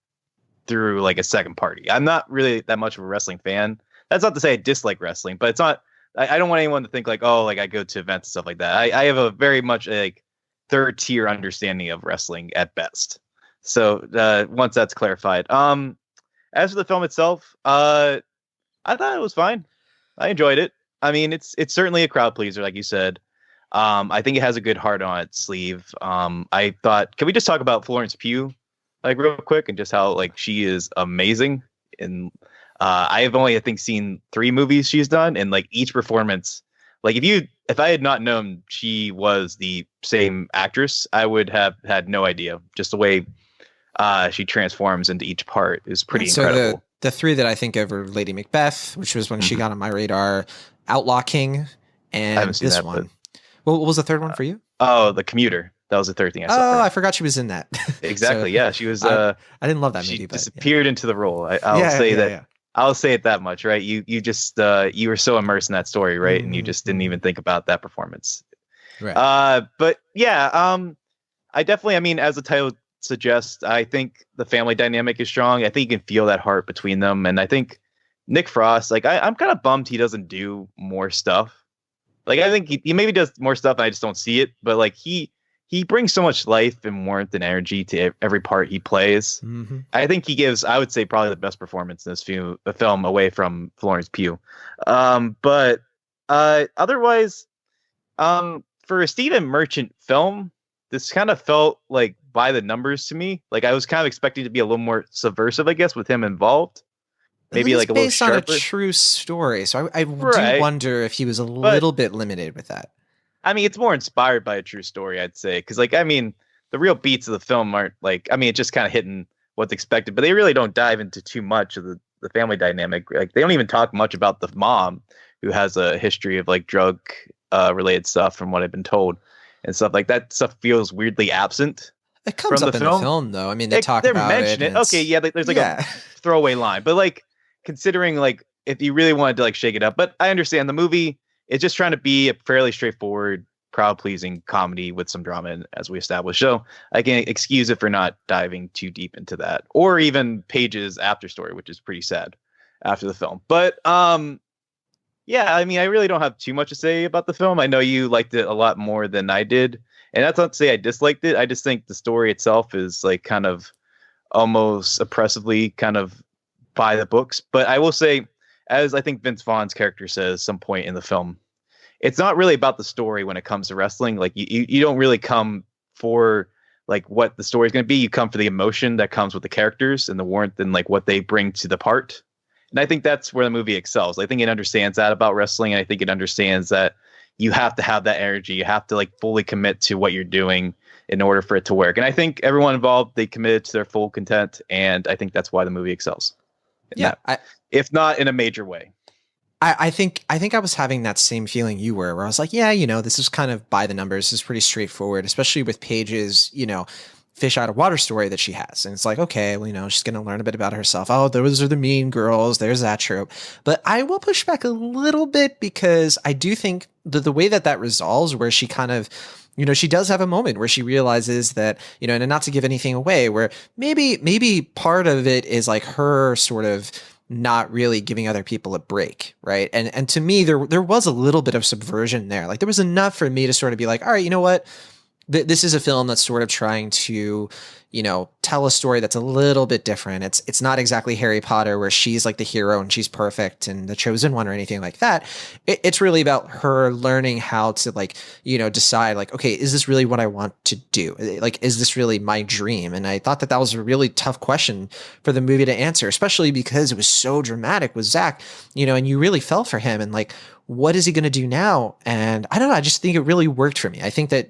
through like a second party. I'm not really that much of a wrestling fan. That's not to say I dislike wrestling, but it's not, I don't want anyone to think like, oh, like I go to events and stuff like that. I have a very much like third tier understanding of wrestling at best. So once that's clarified, as for the film itself, I thought it was fine. I enjoyed it. I mean, it's certainly a crowd pleaser, like you said. I think it has a good heart on its sleeve. I thought, can we just talk about Florence Pugh, like real quick, and just how like she is amazing? And I have only, I think, seen 3 movies she's done, and like each performance, like if I had not known she was the same actress, I would have had no idea. Just the way she transforms into each part is pretty incredible. The 3 that I think of are Lady Macbeth, which was when she got on my radar, Outlaw King, and this one. Well, what was the third one for you? Oh, The Commuter. That was the third thing I saw. Oh, I forgot she was in that. Exactly. So, yeah, she was. I didn't love that movie. She but, disappeared into the role. I'll say that. I'll say it that much, right? You just you were so immersed in that story, right? And you just didn't even think about that performance. Right. But yeah, I definitely. I mean, as the title suggests, I think the family dynamic is strong. I think you can feel that heart between them, and I think Nick Frost, like I'm kind of bummed he doesn't do more stuff. Like I think he maybe does more stuff, and I just don't see it. But like he brings so much life and warmth and energy to every part he plays. Mm-hmm. I think he gives, I would say, probably the best performance in this film away from Florence Pugh. But otherwise, for a Stephen Merchant film, this kind of felt like by the numbers to me. Like I was kind of expecting to be a little more subversive, I guess, with him involved. Maybe like a little sharper. Based on a true story, so I do wonder if he was a little bit limited with that. I mean, it's more inspired by a true story, I'd say, because like I mean, the real beats of the film aren't like, I mean, it's just kind of hitting what's expected, but they really don't dive into too much of the family dynamic. Like they don't even talk much about the mom, who has a history of like drug related stuff, from what I've been told, and stuff like that. Stuff feels weirdly absent. It comes up in the film, though. I mean, they talk about it. Okay, yeah, there's like a throwaway line, but like considering like if you really wanted to like shake it up, but I understand the movie. It's just trying to be a fairly straightforward crowd pleasing comedy with some drama, as we established. So I can excuse it for not diving too deep into that, or even Paige's after story, which is pretty sad after the film. But yeah, I mean, I really don't have too much to say about the film. I know you liked it a lot more than I did, and that's not to say I disliked it. I just think the story itself is like kind of almost oppressively kind of by the books. But I will say, as I think Vince Vaughn's character says some point in the film, it's not really about the story when it comes to wrestling. Like you don't really come for like what the story is going to be. You come for the emotion that comes with the characters and the warmth and like what they bring to the part. And I think that's where the movie excels. I think it understands that about wrestling. And I think it understands that you have to have that energy. You have to like fully commit to what you're doing in order for it to work. And I think everyone involved, they committed to their full content. And I think that's why the movie excels. If not in a major way. I think I was having that same feeling you were, where I was like, yeah, this is kind of by the numbers. This is pretty straightforward, especially with Paige's, fish out of water story that she has. And it's like, okay, well, she's going to learn a bit about herself. Oh, those are the mean girls. There's that trope. But I will push back a little bit because I do think the way that resolves, where she kind of, she does have a moment where she realizes that, and not to give anything away, where maybe part of it is like her sort of not really giving other people a break, right? And to me, there was a little bit of subversion there. Like there was enough for me to sort of be like, all right, you know what? This is a film that's sort of trying to, tell a story that's a little bit different. It's not exactly Harry Potter where she's like the hero and she's perfect and the chosen one or anything like that. It's really about her learning how to like, decide like, okay, is this really what I want to do? Like, is this really my dream? And I thought that was a really tough question for the movie to answer, especially because it was so dramatic with Zach, and you really fell for him and like, what is he going to do now? And I don't know. I just think it really worked for me. I think that,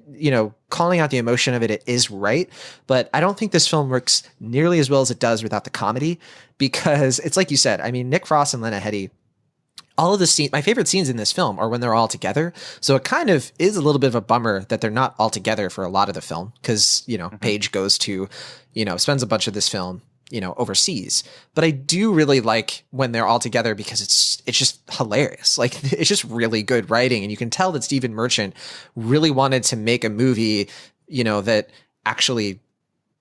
calling out the emotion of it is right. But I don't think this film works nearly as well as it does without the comedy, because it's like you said, I mean, Nick Frost and Lena Headey, all of the scenes, my favorite scenes in this film are when they're all together. So it kind of is a little bit of a bummer that they're not all together for a lot of the film. Cause, Paige goes to, spends a bunch of this film, overseas. But I do really like when they're all together because it's just hilarious. Like it's just really good writing. And you can tell that Stephen Merchant really wanted to make a movie, that actually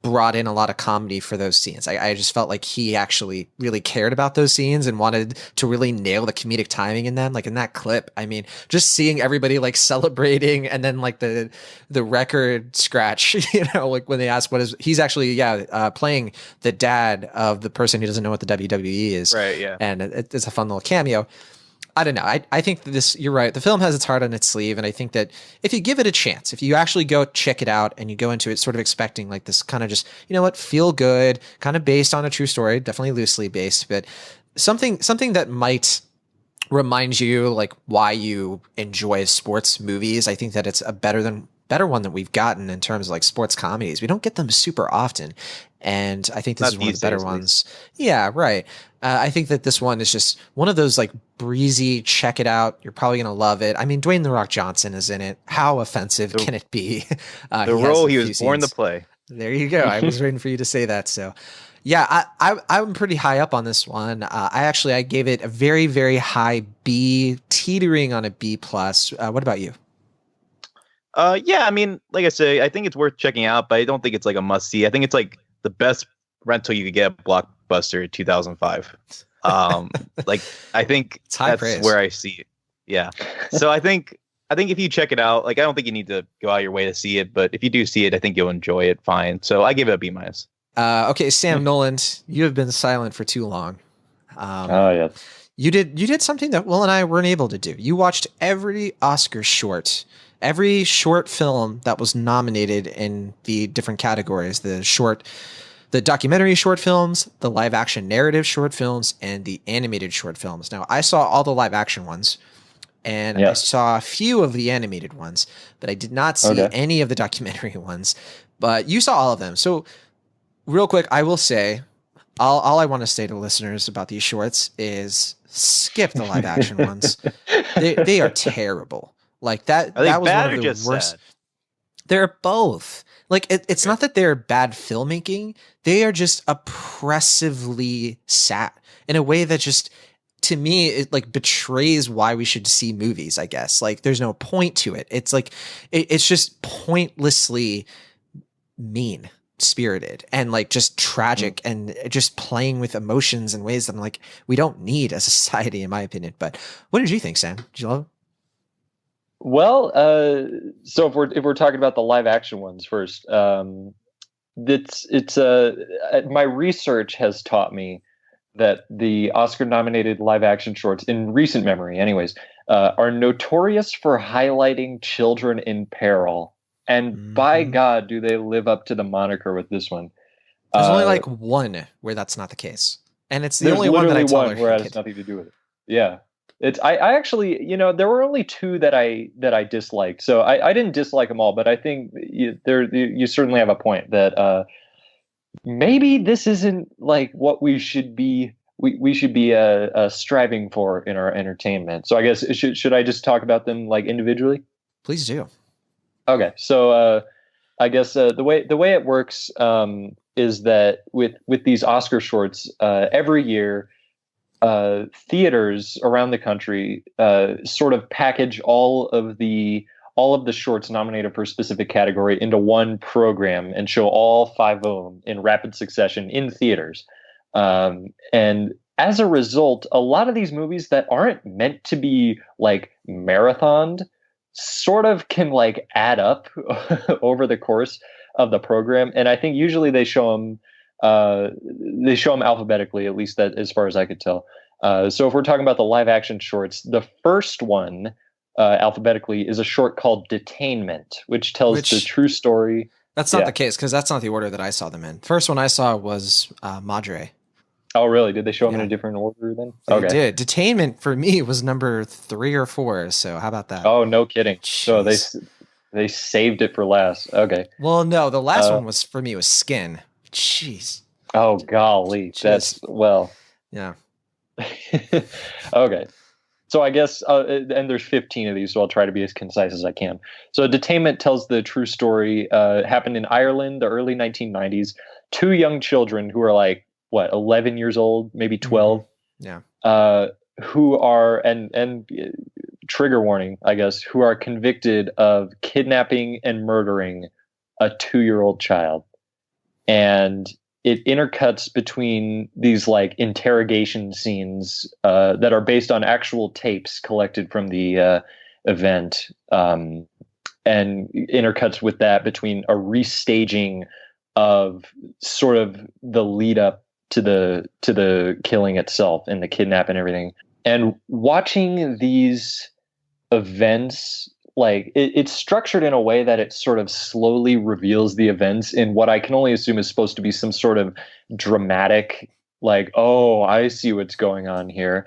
brought in a lot of comedy for those scenes. I just felt like he actually really cared about those scenes and wanted to really nail the comedic timing in them. Like in that clip, I mean, just seeing everybody like celebrating and then like the record scratch, like when they ask he's actually, playing the dad of the person who doesn't know what the WWE is. Right. Yeah. And it's a fun little cameo. I don't know. I think that you're right. The film has its heart on its sleeve. And I think that if you give it a chance, if you actually go check it out and you go into it sort of expecting like this kind of just, feel good, kind of based on a true story, definitely loosely based, but something that might remind you like why you enjoy sports movies. I think that it's a better one that we've gotten in terms of like sports comedies. We don't get them super often. And I think this is one of the better ones. Yeah, right. I think that this one is just one of those like breezy, check it out. You're probably going to love it. I mean, Dwayne "The Rock" Johnson is in it. How offensive can it be? The role he was born to play. There you go. I was waiting for you to say that. So yeah, I'm pretty high up on this one. I gave it a very, very high B, teetering on a B+. What about you? Yeah, I mean, like I say, I think it's worth checking out, but I don't think it's like a must see. I think it's like the best rental you could get at Blockbuster in 2005. Like I think that's praise. Where I see it. Yeah. So I think if you check it out, like I don't think you need to go out your way to see it, but if you do see it, I think you'll enjoy it fine. So I give it a B-. Okay, Sam Noland, you have been silent for too long. Yeah. You did something that Will and I weren't able to do. You watched every Oscar short. Every short film that was nominated in the different categories, the documentary short films, the live action narrative short films, and the animated short films. Now, I saw all the live action ones, and I saw a few of the animated ones, but I did not see any of the documentary ones. But you saw all of them. So real quick, I will say, all I want to say to listeners about these shorts is skip the live action ones. They are terrible. Like that was one of the worst. Sad? They're both. Like it's not that they're bad filmmaking. They are just oppressively sad in a way that just to me, it like betrays why we should see movies, I guess. Like there's no point to it. It's like, it's just pointlessly mean spirited and like just tragic and just playing with emotions in ways that I'm like, we don't need as a society, in my opinion. But what did you think, Sam? Did you love it? Well, so if we're talking about the live action ones first, my research has taught me that the Oscar nominated live action shorts in recent memory, anyways, are notorious for highlighting children in peril. And by God, do they live up to the moniker with this one? There's only like one where that's not the case, and it's the only one that I tolerate. Where it has nothing to do with it. Yeah. I actually, there were only two that I disliked. So I didn't dislike them all, but I think you certainly have a point that maybe this isn't like what we should be striving for in our entertainment. So I guess should I just talk about them like individually? Please do. Okay, so I guess the way it works is that with these Oscar shorts, every year. Theaters around the country sort of package all of the shorts nominated for a specific category into one program and show all 5 of them in rapid succession in theaters. And as a result, a lot of these movies that aren't meant to be like marathoned sort of can like add up over the course of the program. And I think usually they show them alphabetically, at least that as far as I could tell. So if we're talking about the live action shorts, the first one alphabetically is a short called Detainment, which tells the true story. That's not the case, because that's not the order that I saw them in. First one I saw was Madre. Oh, really? Did they show them in a different order then? They did. Detainment for me was number 3 or 4. So how about that? Oh, no kidding. Jeez. So they saved it for last. Okay. Well, no, the last one was for me was Skin. Jeez. Oh, golly. Jeez. That's yeah. Okay. So I guess, and there's 15 of these, so I'll try to be as concise as I can. So Detainment tells the true story. Happened in Ireland, the early 1990s. 2 young children who are like, 11 years old, maybe 12. Yeah. Who are, and trigger warning, I guess, who are convicted of kidnapping and murdering a 2-year-old child. And it intercuts between these like interrogation scenes that are based on actual tapes collected from the event, and intercuts with that between a restaging of sort of the lead up to the killing itself and the kidnap and everything. And watching these events, like it's structured in a way that it sort of slowly reveals the events in what I can only assume is supposed to be some sort of dramatic, like, oh, I see what's going on here.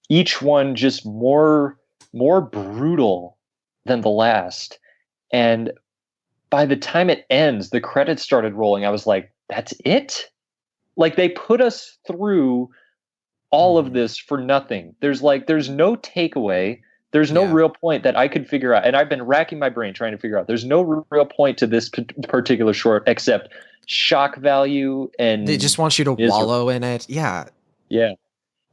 Each one just more brutal than the last. And by the time it ends, the credits started rolling. I was like, that's it? Like they put us through all of this for nothing. There's no takeaway. There's no real point that I could figure out. And I've been racking my brain trying to figure out. There's no real point to this particular short except shock value. And they just want you to wallow in it. Yeah. Yeah.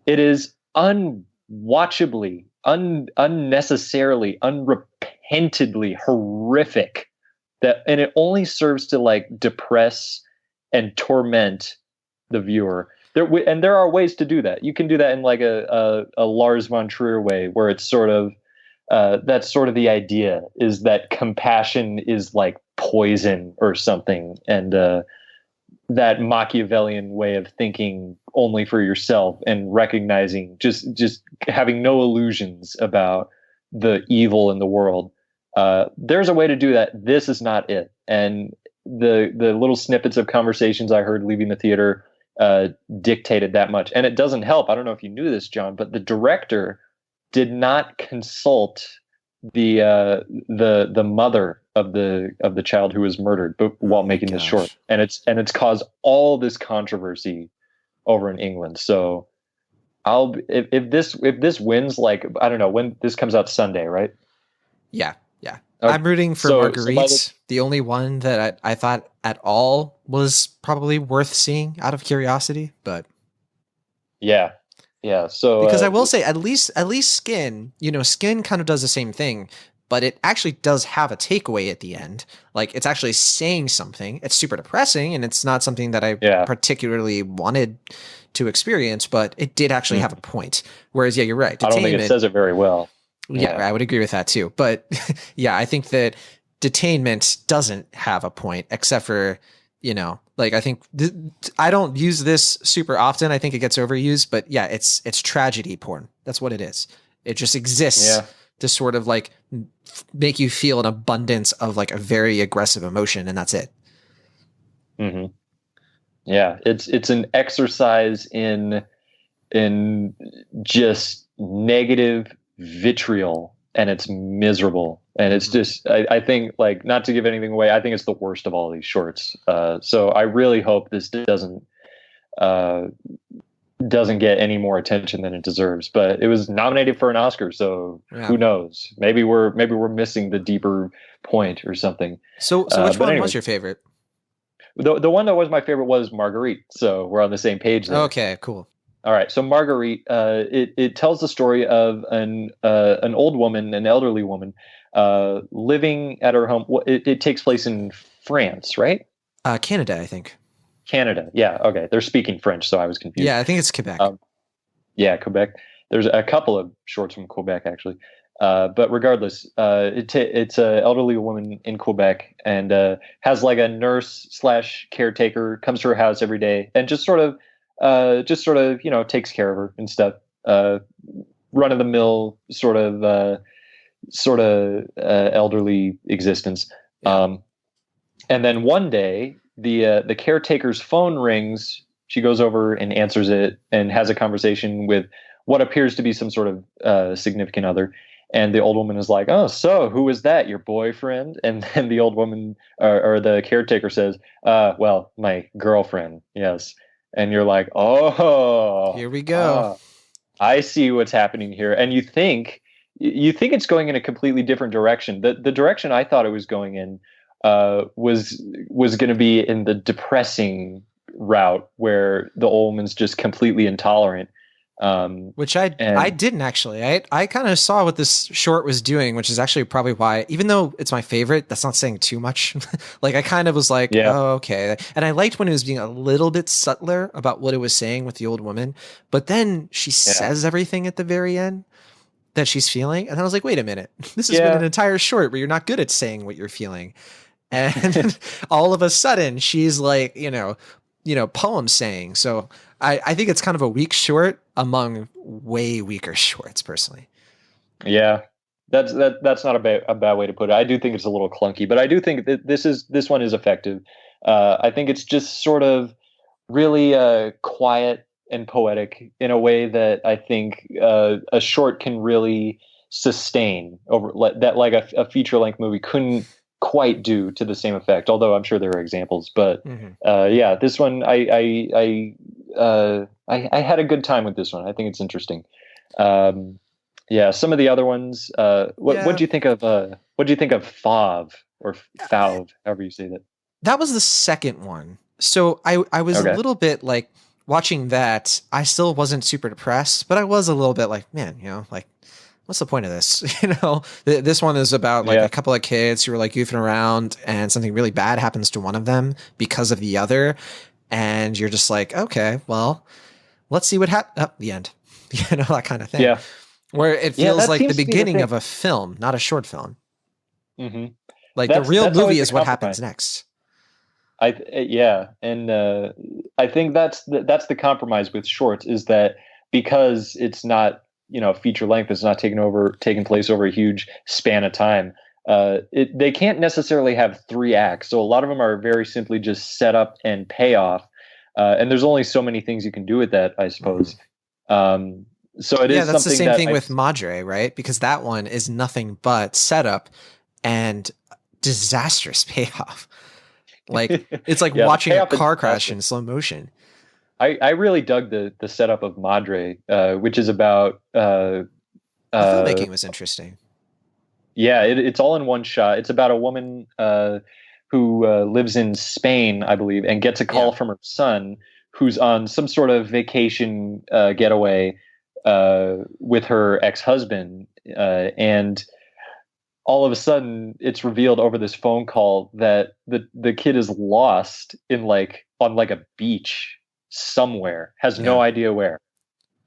It is unwatchably, unnecessarily, unrepentantly horrific. And it only serves to like depress and torment the viewer. There are ways to do that. You can do that in like a Lars von Trier way, where it's sort of that's sort of the idea, is that compassion is like poison or something, and that Machiavellian way of thinking only for yourself and recognizing just having no illusions about the evil in the world. There's a way to do that. This is not it. And the little snippets of conversations I heard leaving the theater dictated that much. And it doesn't help. I don't know if you knew this, John, but the director did not consult the mother of the child who was murdered while making this short. And it's caused all this controversy over in England. So if this wins, like, I don't know when this comes out, Sunday, right? Yeah. Okay. I'm rooting for Marguerite, the only one that I thought at all was probably worth seeing out of curiosity, but yeah, Yeah. So because I will say, at least Skin, Skin kind of does the same thing, but it actually does have a takeaway at the end. Like, it's actually saying something. It's super depressing, and it's not something that I particularly wanted to experience, but it did actually have a point. Whereas, yeah, you're right. I don't think it says it very well. Yeah, I would agree with that too. But yeah, I think that Detainment doesn't have a point, except for, like, I think I don't use this super often. I think it gets overused, but yeah, it's tragedy porn. That's what it is. It just exists to sort of like make you feel an abundance of like a very aggressive emotion, and that's it. Mm-hmm. Yeah, it's an exercise in just negative vitriol, and it's miserable, and it's just I think, like, not to give anything away, I think it's the worst of all these shorts. So I really hope this doesn't get any more attention than it deserves. But it was nominated for an Oscar, so who knows? Maybe we're missing the deeper point or something. So which one was your favorite? The one that was my favorite was Marguerite. So we're on the same page there. Okay, cool. All right. So Marguerite, it tells the story of an old woman, an elderly woman, living at her home. It takes place in France, right? Canada, I think. Canada. Yeah. Okay. They're speaking French, so I was confused. Yeah, I think it's Quebec. Yeah, Quebec. There's a couple of shorts from Quebec, actually. But regardless, it's an elderly woman in Quebec, and has like a nurse / caretaker, comes to her house every day and just sort of takes care of her and stuff. Run of the mill sort of elderly existence. And then one day the caretaker's phone rings. She goes over and answers it and has a conversation with what appears to be some sort of significant other. And the old woman is like, "Oh, so who is that? Your boyfriend?" And then the old woman or the caretaker says, "Well, my girlfriend." Yes. And you're like, "Oh, here we go. I see what's happening here." And you think it's going in a completely different direction. The direction I thought it was going in was going to be in the depressing route, where the old woman's just completely intolerant. Which I didn't actually. I kind of saw what this short was doing, which is actually probably why, even though it's my favorite, that's not saying too much. Like, I kind of was like, oh, okay. And I liked when it was being a little bit subtler about what it was saying with the old woman, but then she says everything at the very end that she's feeling. And I was like, wait a minute, this has been an entire short where you're not good at saying what you're feeling. And all of a sudden she's like, poem saying. So I think it's kind of a weak short among way weaker shorts, personally. Yeah, that's not a bad way to put it. I do think it's a little clunky, but I do think that this one is effective. I think it's just sort of really quiet and poetic in a way that I think a short can really sustain over that, like a feature length movie couldn't quite do to the same effect. Although I'm sure there are examples, but this one I had a good time with this one. I think it's interesting. Some of the other ones. What do you think of? What do you think of Fauve or Fauve, however you say that? That was the second one. So I was a little bit like watching that. I still wasn't super depressed, but I was a little bit like, man, like, what's the point of this? This one is about like a couple of kids who are like goofing around, and something really bad happens to one of them because of the other. And you're just like, okay, well, let's see what happens. The end, that kind of thing. Yeah. Where it feels like the beginning of a film, not a short film. Mm-hmm. Like the real movie is what happens next. I think that's the compromise with shorts, is that because it's not, feature length, it's not taking place over a huge span of time. They can't necessarily have 3 acts. So a lot of them are very simply just set up and payoff. And there's only so many things you can do with that, I suppose. So it is. That's the same thing with Madre, right? Because that one is nothing but setup and disastrous payoff. Like, it's like watching a car crash in slow motion. I really dug the setup of Madre, which is about the filmmaking was interesting. Yeah, it's all in one shot. It's about a woman who lives in Spain, I believe, and gets a call from her son, who's on some sort of vacation getaway with her ex-husband, and all of a sudden it's revealed over this phone call that the kid is lost in on a beach somewhere, has no idea where.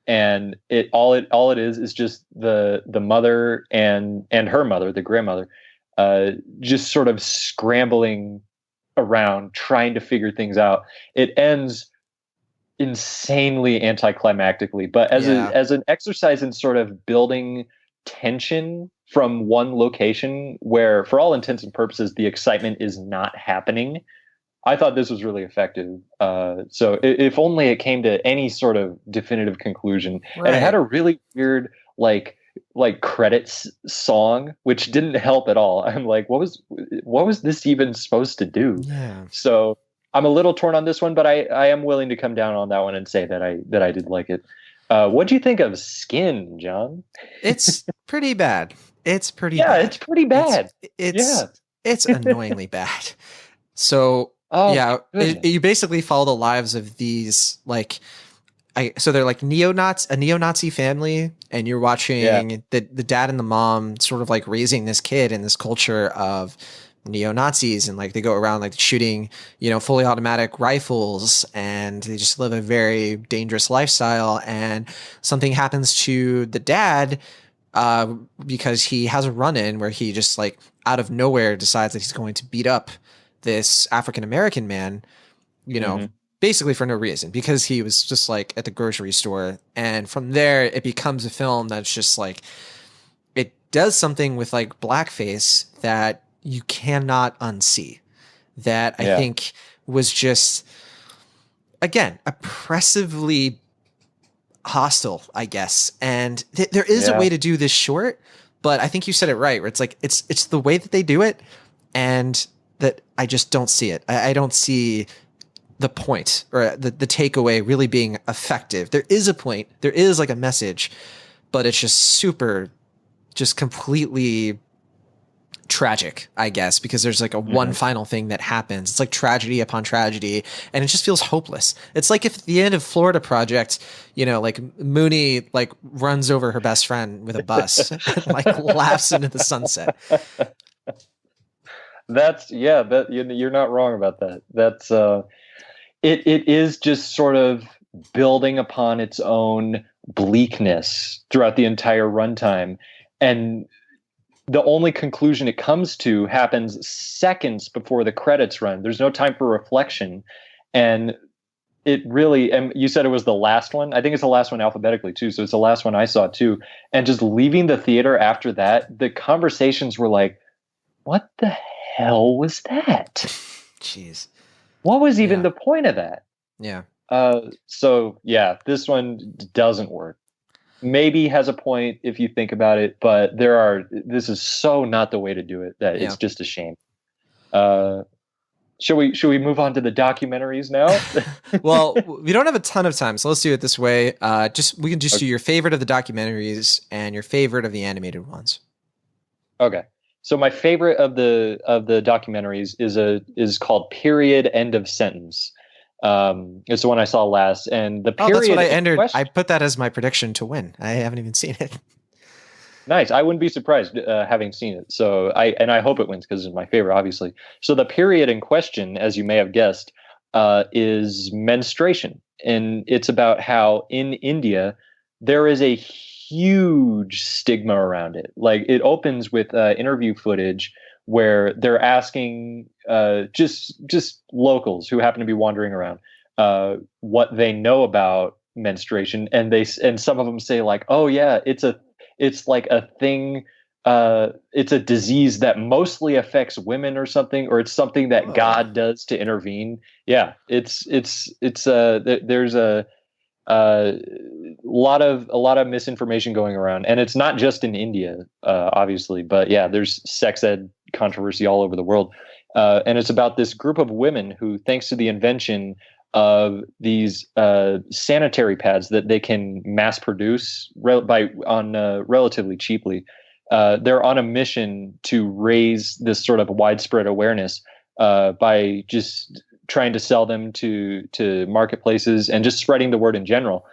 And all it is just the mother and her mother, the grandmother, just sort of scrambling around trying to figure things out. It ends insanely anticlimactically, but as an exercise in sort of building tension from one location where, for all intents and purposes, the excitement is not happening, I thought this was really effective. So if only it came to any sort of definitive conclusion. Right. And it had a really weird like credits song, which didn't help at all. I'm like, what was this even supposed to do? Yeah. So I'm a little torn on this one, but I am willing to come down on that one and say that I did like it. What do you think of Skin, John? It's pretty bad. It's pretty bad. Yeah, it's pretty bad. It's annoyingly bad. So you basically follow the lives of these so they're like a neo-Nazi family, and you're watching the dad and the mom sort of like raising this kid in this culture of neo-Nazis, and like they go around like shooting, fully automatic rifles, and they just live a very dangerous lifestyle. And something happens to the dad because he has a run-in where he just like out of nowhere decides that he's going to beat up this African-American man, basically for no reason, because he was just like at the grocery store. And from there it becomes a film that's just like, it does something with like blackface that you cannot unsee, that I think was just, again, oppressively hostile, I guess. And there is a way to do this short, but I think you said it right, where it's like, it's the way that they do it, and that I just don't see it. I don't see the point or the takeaway really being effective. There is a point, there is like a message, but it's just completely tragic, I guess, because there's like a one final thing that happens. It's like tragedy upon tragedy, and it just feels hopeless. It's like if at the end of Florida Project, like Mooney like runs over her best friend with a bus and like laughs into the sunset. You're not wrong about that. That's it is just sort of building upon its own bleakness throughout the entire runtime, and the only conclusion it comes to happens seconds before the credits run. There's no time for reflection, and it really, and you said it was the last one. I think it's the last one alphabetically too, so it's the last one I saw too. And just leaving the theater after that, the conversations were like, what the hell was that? Jeez. What was even the point of that? Yeah. So this one doesn't work. Maybe has a point if you think about it, but this is so not the way to do it that it's just a shame. Should we move on to the documentaries now? Well, we don't have a ton of time, so let's do it this way. We can do your favorite of the documentaries and your favorite of the animated ones. Okay. So my favorite of the documentaries is called Period End of Sentence. It's the one I saw last, and the period. That's what I entered. I put that as my prediction to win. I haven't even seen it. Nice. I wouldn't be surprised having seen it. So I hope it wins because it's my favorite, obviously. So the period in question, as you may have guessed, is menstruation, and it's about how in India there is a huge stigma around it. Like, it opens with interview footage where they're asking just locals who happen to be wandering around what they know about menstruation, and some of them say like, oh yeah, it's like a thing, it's a disease that mostly affects women or something, or it's something that God does to intervene. Yeah, there's a lot of misinformation going around, and it's not just in India, obviously, but yeah, there's sex ed controversy all over the world, and it's about this group of women who, thanks to the invention of these sanitary pads that they can mass produce relatively cheaply, they're on a mission to raise this sort of widespread awareness by just trying to sell them to marketplaces and just spreading the word in general.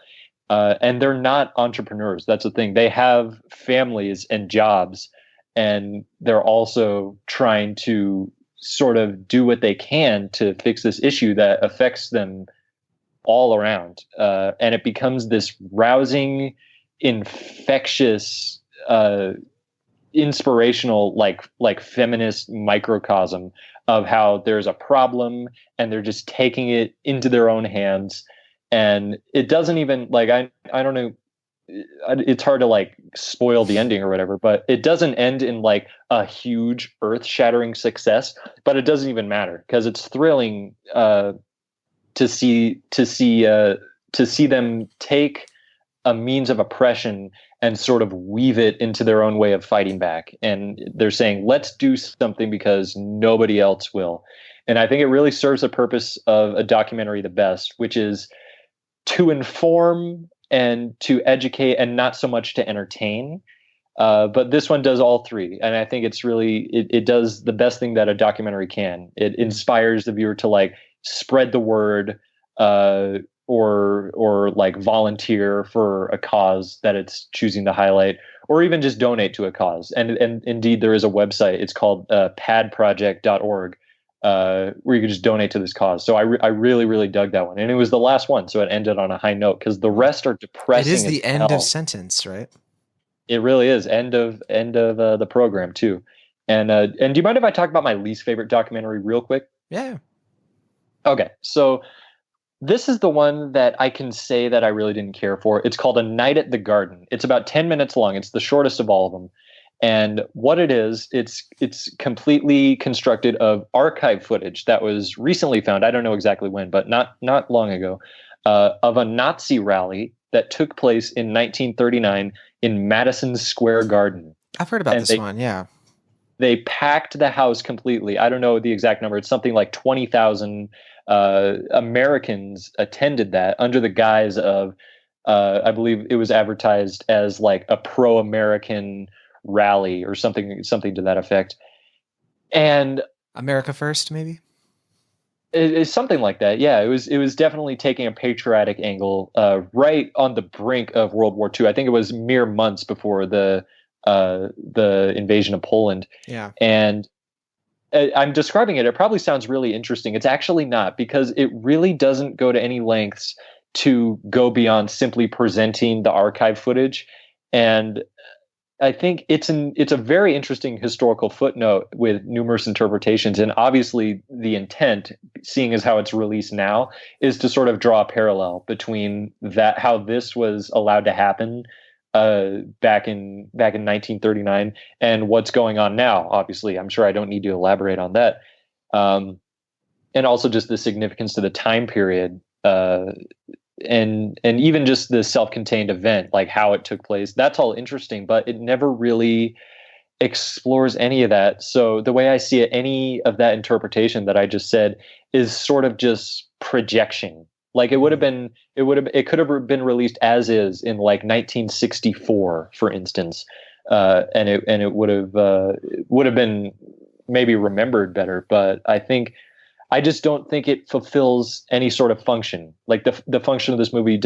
And they're not entrepreneurs. That's the thing. They have families and jobs, and they're also trying to sort of do what they can to fix this issue that affects them all around. And it becomes this rousing, infectious, inspirational, like feminist microcosm of how there's a problem and they're just taking it into their own hands. And it doesn't even like, I don't know, it's hard to like spoil the ending or whatever, but it doesn't end in like a huge earth-shattering success, but it doesn't even matter because it's thrilling to see them take a means of oppression and sort of weave it into their own way of fighting back. And they're saying, let's do something because nobody else will. And I think it really serves the purpose of a documentary the best, which is to inform and to educate and not so much to entertain. But this one does all three. And I think it's really, it does the best thing that a documentary can. It inspires the viewer to like spread the word, or like volunteer for a cause that it's choosing to highlight, or even just donate to a cause. And indeed, there is a website. It's called padproject.org, where you can just donate to this cause. So I really, really dug that one. And it was the last one. So it ended on a high note because the rest are depressing. It is the end of sentence, right? It really is. End of the program too. And do you mind if I talk about my least favorite documentary real quick? Yeah. Okay. So this is the one that I can say that I really didn't care for. It's called A Night at the Garden. It's about 10 minutes long. It's the shortest of all of them. And what it is, it's completely constructed of archive footage that was recently found. I don't know exactly when, but not long ago, of a Nazi rally that took place in 1939 in Madison Square Garden. I've heard about this one, yeah. They packed the house completely. I don't know the exact number. It's something like 20,000 Americans attended that under the guise of, I believe it was advertised as like a pro-American rally or something to that effect. And America First, maybe? It's something like that. Yeah, it was definitely taking a patriotic angle, right on the brink of World War II. I think it was mere months before the invasion of Poland. Yeah. And I'm describing it. It probably sounds really interesting. It's actually not, because it really doesn't go to any lengths to go beyond simply presenting the archive footage. And I think it's a very interesting historical footnote with numerous interpretations. And obviously the intent, seeing as how it's released now, is to sort of draw a parallel between that, how this was allowed to happen back in 1939 and what's going on now. Obviously, I'm sure I don't need to elaborate on that. And also just the significance to the time period, and even just the self-contained event, like how it took place. That's all interesting, but it never really explores any of that. So the way I see it, any of that interpretation that I just said is sort of just projection. Like it could have been released as is in like 1964, for instance, and it would have been maybe remembered better. But I just don't think it fulfills any sort of function. Like the function of this movie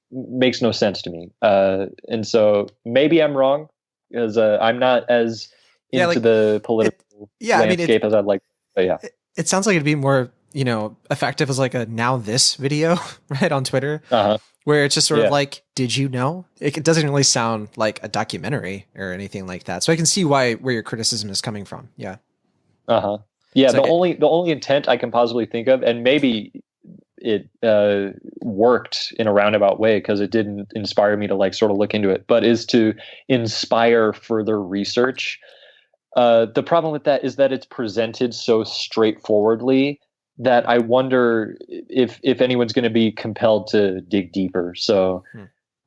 makes no sense to me. And so maybe I'm wrong, because I'm not as into the political landscape as I'd like. But yeah, it sounds like it'd be more, effective as like a now this video, right, on Twitter, where it's just sort of like, did you know? It doesn't really sound like a documentary or anything like that. So I can see where your criticism is coming from. Yeah. Yeah. So the only intent I can possibly think of, and maybe it worked in a roundabout way because it didn't inspire me to like sort of look into it, but is to inspire further research. The problem with that is that it's presented so straightforwardly that I wonder if anyone's going to be compelled to dig deeper. So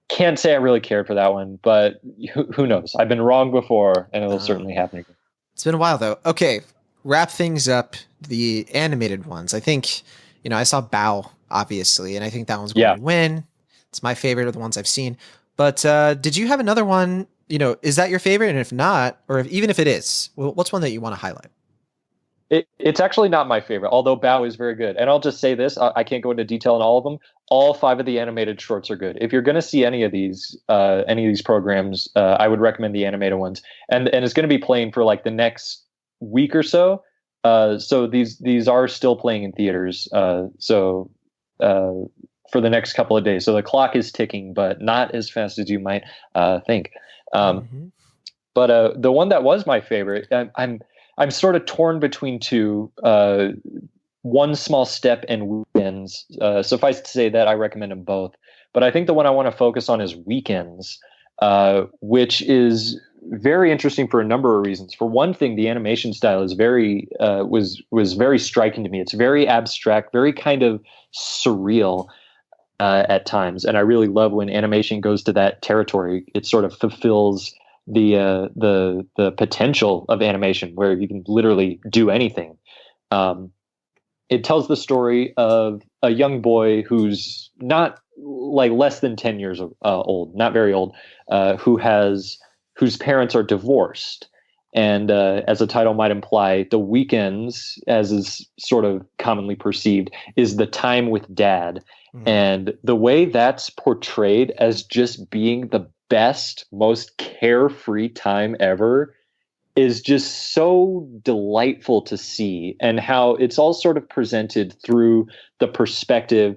can't say I really cared for that one, but who knows? I've been wrong before, and it'll certainly happen again. It's been a while though. Okay, wrap things up. The animated ones. I think, I saw Bao, obviously, and I think that one's going to win. It's my favorite of the ones I've seen. But did you have another one? Is that your favorite? And if not, or even if it is, what's one that you want to highlight? It's actually not my favorite, although Bao is very good. And I'll just say this: I can't go into detail on all of them. All 5 of the animated shorts are good. If you're going to see any of these programs, I would recommend the animated ones. And it's going to be playing for like the next week or so. So these are still playing in theaters. For the next couple of days. So the clock is ticking, but not as fast as you might think. But the one that was my favorite, I'm sort of torn between two. One Small Step and Weekends. Suffice to say that I recommend them both. But I think the one I want to focus on is Weekends, which is very interesting for a number of reasons. For one thing, the animation style is was very striking to me. It's very abstract, very kind of surreal at times, and I really love when animation goes to that territory. It sort of fulfills the potential of animation, where you can literally do anything. It tells the story of a young boy who's not like less than 10 years old, not very old, whose parents are divorced. And as the title might imply, the weekends, as is sort of commonly perceived, is the time with dad. Mm-hmm. And the way that's portrayed as just being the best, most carefree time ever is just so delightful to see, and how it's all sort of presented through the perspective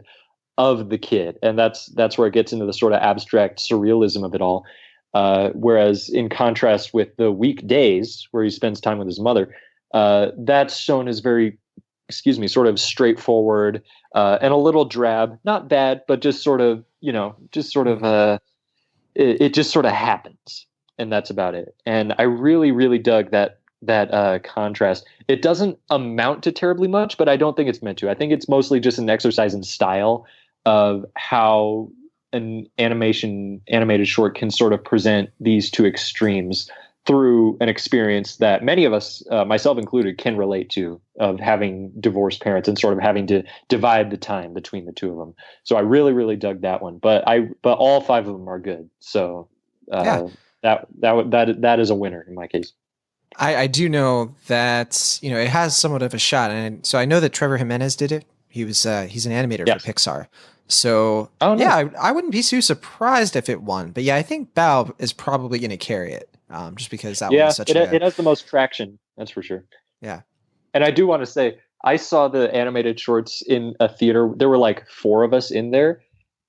of the kid. And that's where it gets into the sort of abstract surrealism of it all. Whereas in contrast with the weekdays where he spends time with his mother, that's shown as very, sort of straightforward and a little drab, not bad, but just sort of, it just sort of happens, and that's about it. And I really, really dug that contrast. It doesn't amount to terribly much, but I don't think it's meant to. I think it's mostly just an exercise in style of how an animated short can sort of present these two extremes through an experience that many of us, myself included, can relate to, of having divorced parents and sort of having to divide the time between the two of them. So I really, really dug that one. But all 5 of them are good. So that is a winner in my case. I do know that it has somewhat of a shot, and so I know that Trevor Jimenez did it. He's an animator for Pixar. So I wouldn't be too surprised if it won. But yeah, I think Bao is probably going to carry it, just because that one was such it has the most traction. That's for sure. Yeah, and I do want to say I saw the animated shorts in a theater. There were like 4 of us in there.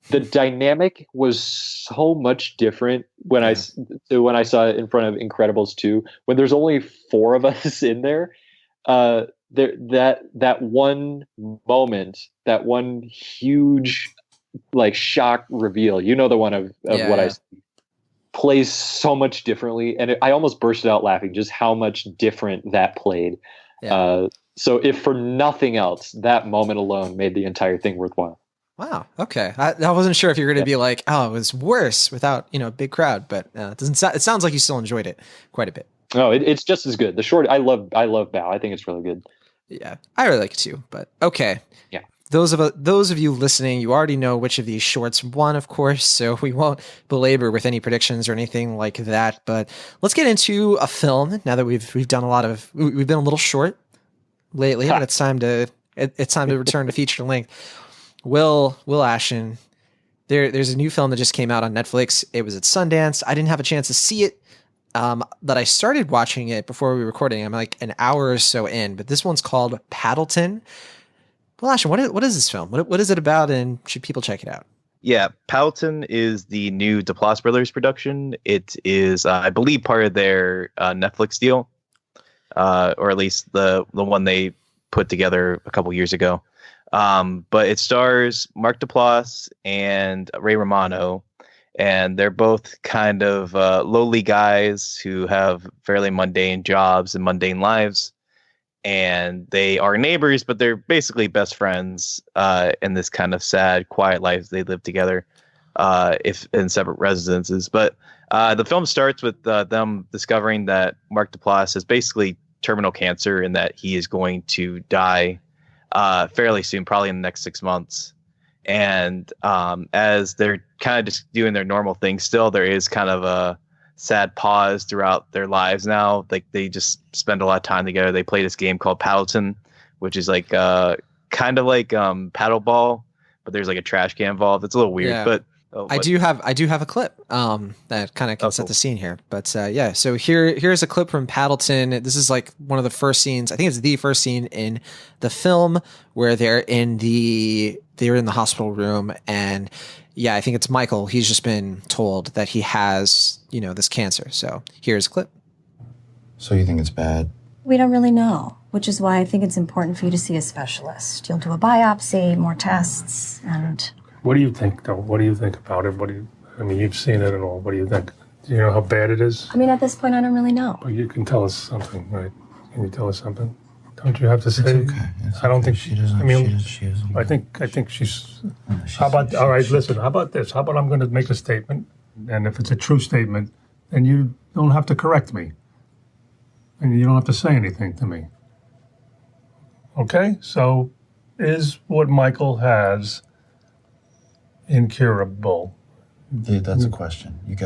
The dynamic was so much different when I saw it in front of Incredibles 2. When there's only 4 of us in there, that one moment, that one huge like shock reveal, the one of what I see, plays so much differently, and I almost bursted out laughing just how much different that played. So if for nothing else, that moment alone made the entire thing worthwhile. Wow. Okay. I wasn't sure if you were going to be like, oh, it was worse without a big crowd, but it sounds like you still enjoyed it quite a bit. No, it's just as good. The short, I love Bao. I think it's really good. Yeah, I really like it too. But okay. Yeah. Those of you listening, you already know which of these shorts won, of course, so we won't belabor with any predictions or anything like that. But let's get into a film now that we've done we've been a little short lately, but it's time to return to feature length. Will Ashton, there's a new film that just came out on Netflix. It was at Sundance. I didn't have a chance to see it, but I started watching it before we were recording. I'm like an hour or so in, but this one's called Paddleton. Well, Ashton, what is this film? What is it about, and should people check it out? Yeah, Paddleton is the new Duplass Brothers production. It is, I believe, part of their Netflix deal, or at least the one they put together a couple years ago. But it stars Mark Duplass and Ray Romano, and they're both kind of lowly guys who have fairly mundane jobs and mundane lives. And they are neighbors, but they're basically best friends in this kind of sad, quiet life they live together, if in separate residences. But the film starts with them discovering that Mark Duplass has basically terminal cancer and that he is going to die fairly soon, probably in the next 6 months. And as they're kind of just doing their normal thing, still there is kind of sad pause throughout their lives now. Like they just spend a lot of time together. They play this game called Paddleton, which is like kind of like paddleball, but there's like a trash can involved. It's a little weird, but I do have a clip that kind of can set the scene here. But yeah, so here's a clip from Paddleton. This is like one of the first scenes. I think it's the first scene in the film where they're in the hospital room, and yeah, I think it's Michael. He's just been told that he has, this cancer. So here's a clip. So you think it's bad? We don't really know, which is why I think it's important for you to see a specialist. You'll do a biopsy, more tests, and... What do you think, though? What do you think about it? You've seen it and all. What do you think? Do you know how bad it is? At this point, I don't really know. But you can tell us something, right? Can you tell us something? Don't you have to say? It's okay. I don't think she doesn't. She doesn't. I think she's. How about? All right, listen. How about this? How about I'm going to make a statement, and if it's a true statement, then you don't have to correct me, and you don't have to say anything to me. Okay? So, is what Michael has incurable? Dude, that's a question. It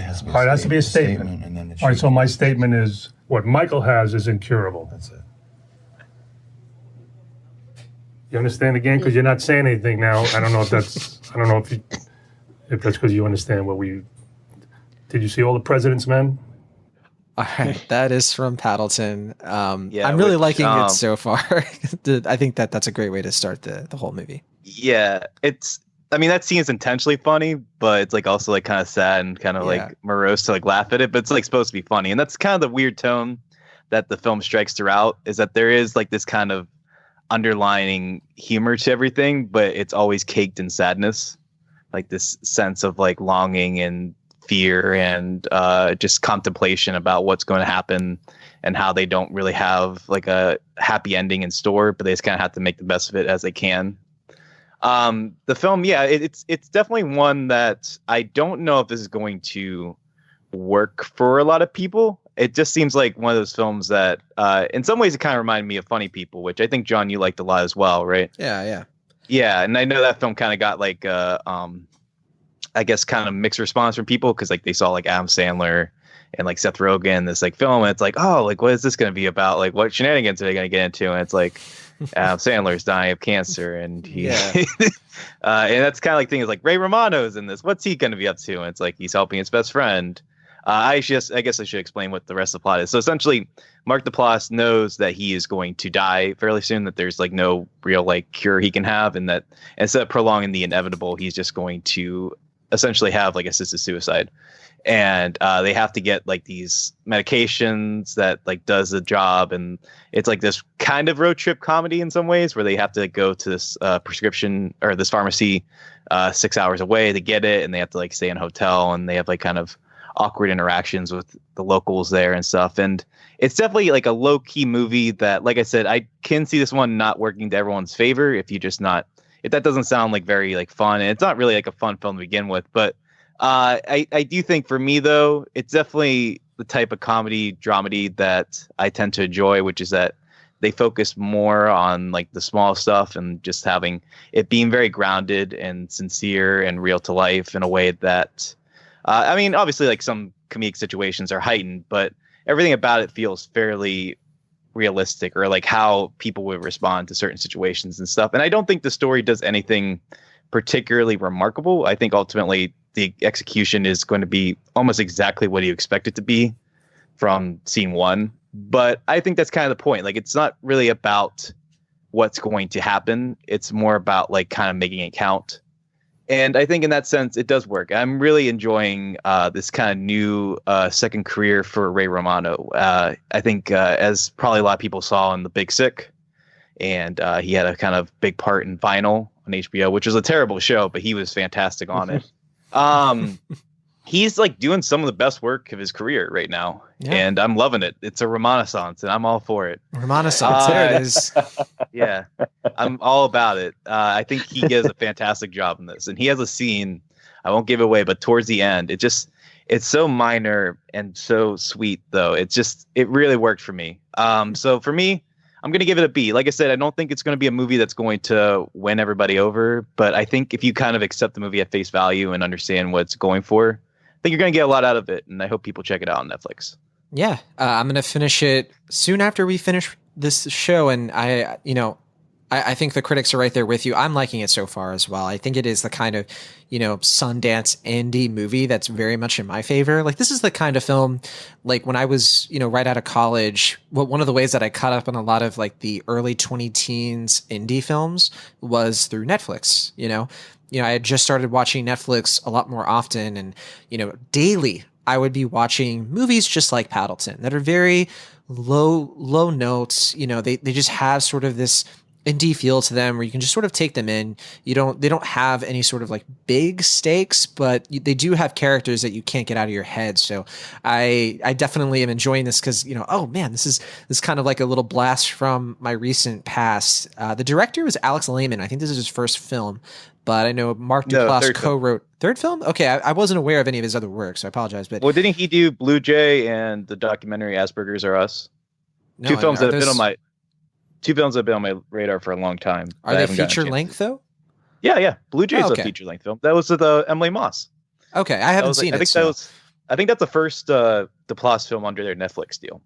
has to be. All right, it has to be a statement. And then all right, so my statement is what Michael has is incurable. That's it. You understand the game? Because you're not saying anything now. I don't know if that's because you understand what we. Did you see all the President's Men? All right, that is from Paddleton. I'm really liking it so far. I think that's a great way to start the whole movie. Yeah, that scene is intentionally funny, but it's like also like kind of sad and kind of like morose to like laugh at it, but it's like supposed to be funny. And that's kind of the weird tone that the film strikes throughout, is that there is like this kind of underlining humor to everything, but it's always caked in sadness, like this sense of like longing and fear and just contemplation about what's going to happen and how they don't really have like a happy ending in store, but they just kind of have to make the best of it as they can. The film, it's definitely one that I don't know if this is going to work for a lot of people. It just seems like one of those films that, in some ways, it kind of reminded me of Funny People, which I think, John, you liked a lot as well, right? Yeah. Yeah, and I know that film kind of got like, I guess, kind of mixed response from people because like they saw like Adam Sandler and like Seth Rogen in this like film, and it's like, oh, like what is this going to be about? Like what shenanigans are they going to get into? And it's like Adam Sandler's dying of cancer, and and that's kind of like things like Ray Romano's in this. What's he going to be up to? And it's like he's helping his best friend. I guess I should explain what the rest of the plot is. So essentially, Mark Duplass knows that he is going to die fairly soon, that there's like no real like cure he can have, and that instead of prolonging the inevitable, he's just going to essentially have like assisted suicide. And they have to get like these medications that like does the job, and it's like this kind of road trip comedy in some ways, where they have to go to this prescription or this pharmacy 6 hours away to get it, and they have to like stay in a hotel, and they have like kind of awkward interactions with the locals there and stuff. And it's definitely like a low key movie that, like I said, I can see this one not working to everyone's favor if that doesn't sound like very like fun, and it's not really like a fun film to begin with. But I do think for me though, it's definitely the type of comedy dramedy that I tend to enjoy, which is that they focus more on like the small stuff and just having it being very grounded and sincere and real to life in a way that obviously like some comedic situations are heightened, but everything about it feels fairly realistic, or like how people would respond to certain situations and stuff. And I don't think the story does anything particularly remarkable. I think ultimately the execution is going to be almost exactly what you expect it to be from scene one. But I think that's kind of the point. Like, it's not really about what's going to happen. It's more about like kind of making it count. And I think in that sense, it does work. I'm really enjoying this kind of new second career for Ray Romano. I think as probably a lot of people saw in The Big Sick, and he had a kind of big part in Vinyl on HBO, which was a terrible show, but he was fantastic on it. He's like doing some of the best work of his career right now, and I'm loving it. It's a renaissance, and I'm all for it. Renaissance, there it is. Yeah, I'm all about it. I think he does a fantastic job in this, and he has a scene, I won't give it away, but towards the end, it's so minor and so sweet, though. It really worked for me. So for me, I'm going to give it a B. Like I said, I don't think it's going to be a movie that's going to win everybody over, but I think if you kind of accept the movie at face value and understand what it's going for, think you're going to get a lot out of it, and I hope people check it out on Netflix. Yeah, I'm going to finish it soon after we finish this show, and I think the critics are right there with you. I'm liking it so far as well. I think it is the kind of, Sundance indie movie that's very much in my favor. Like, this is the kind of film, like when I was, right out of college, one of the ways that I caught up on a lot of like the early 2010s indie films was through Netflix, I had just started watching Netflix a lot more often, and, daily I would be watching movies just like Paddleton that are very low notes. They just have sort of this indie feel to them where you can just sort of take them in. They don't have any sort of like big stakes, but they do have characters that you can't get out of your head. So I definitely am enjoying this because, oh man, this is kind of like a little blast from my recent past. The director was Alex Lehman. I think this is his first film, but I know Mark Duplass co-wrote third film. Okay. I wasn't aware of any of his other work, so I apologize. But didn't he do Blue Jay and the documentary Asperger's Are Us? No, Two films that have been on my radar for a long time. Are they feature length though? Yeah. Blue Jay is a feature length film. That was with Emily Moss. Okay, I haven't seen it. I think that's the first Duplass film under their Netflix deal.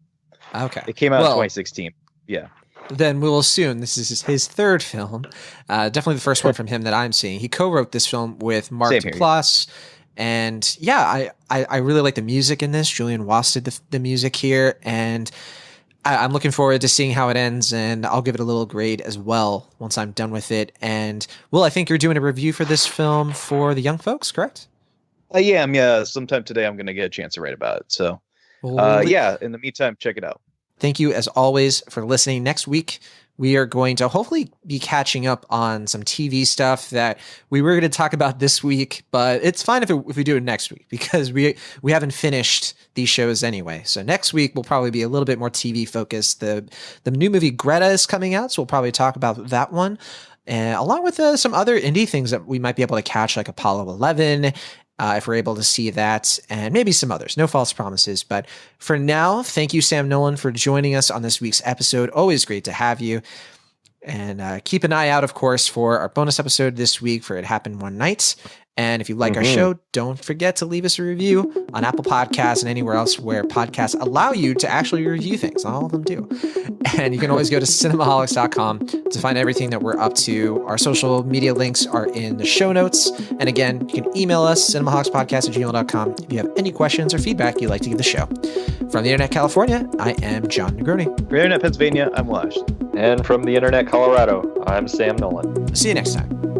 Okay, it came out in 2016. Yeah. Then we'll assume this is his third film. Definitely the first one from him that I'm seeing. He co-wrote this film with Mark Duplass. And yeah, I really like the music in this. Julian Wass did the music here, and I'm looking forward to seeing how it ends, and I'll give it a little grade as well once I'm done with it. And Will, I think you're doing a review for this film for the young folks, correct? Yeah. Sometime today I'm going to get a chance to write about it. So in the meantime, check it out. Thank you as always for listening. Next week, we are going to hopefully be catching up on some TV stuff that we were going to talk about this week, but it's fine if we do it next week because we haven't finished these shows anyway. So next week will probably be a little bit more TV focused. The new movie Greta is coming out, so we'll probably talk about that one, along with some other indie things that we might be able to catch, like Apollo 11. If we're able to see that, and maybe some others. No false promises. But for now, thank you, Sam Nolan, for joining us on this week's episode. Always great to have you. And keep an eye out, of course, for our bonus episode this week for It Happened One Night. And if you like our show, don't forget to leave us a review on Apple Podcasts and anywhere else where podcasts allow you to actually review things. Not all of them do. And you can always go to cinemaholics.com to find everything that we're up to. Our social media links are in the show notes. And again, you can email us, cinemaholicspodcast@gmail.com, if you have any questions or feedback you'd like to give the show. From the Internet California, I am John Negroni. From the Internet Pennsylvania, I'm Lash. And from the Internet Colorado, I'm Sam Nolan. See you next time.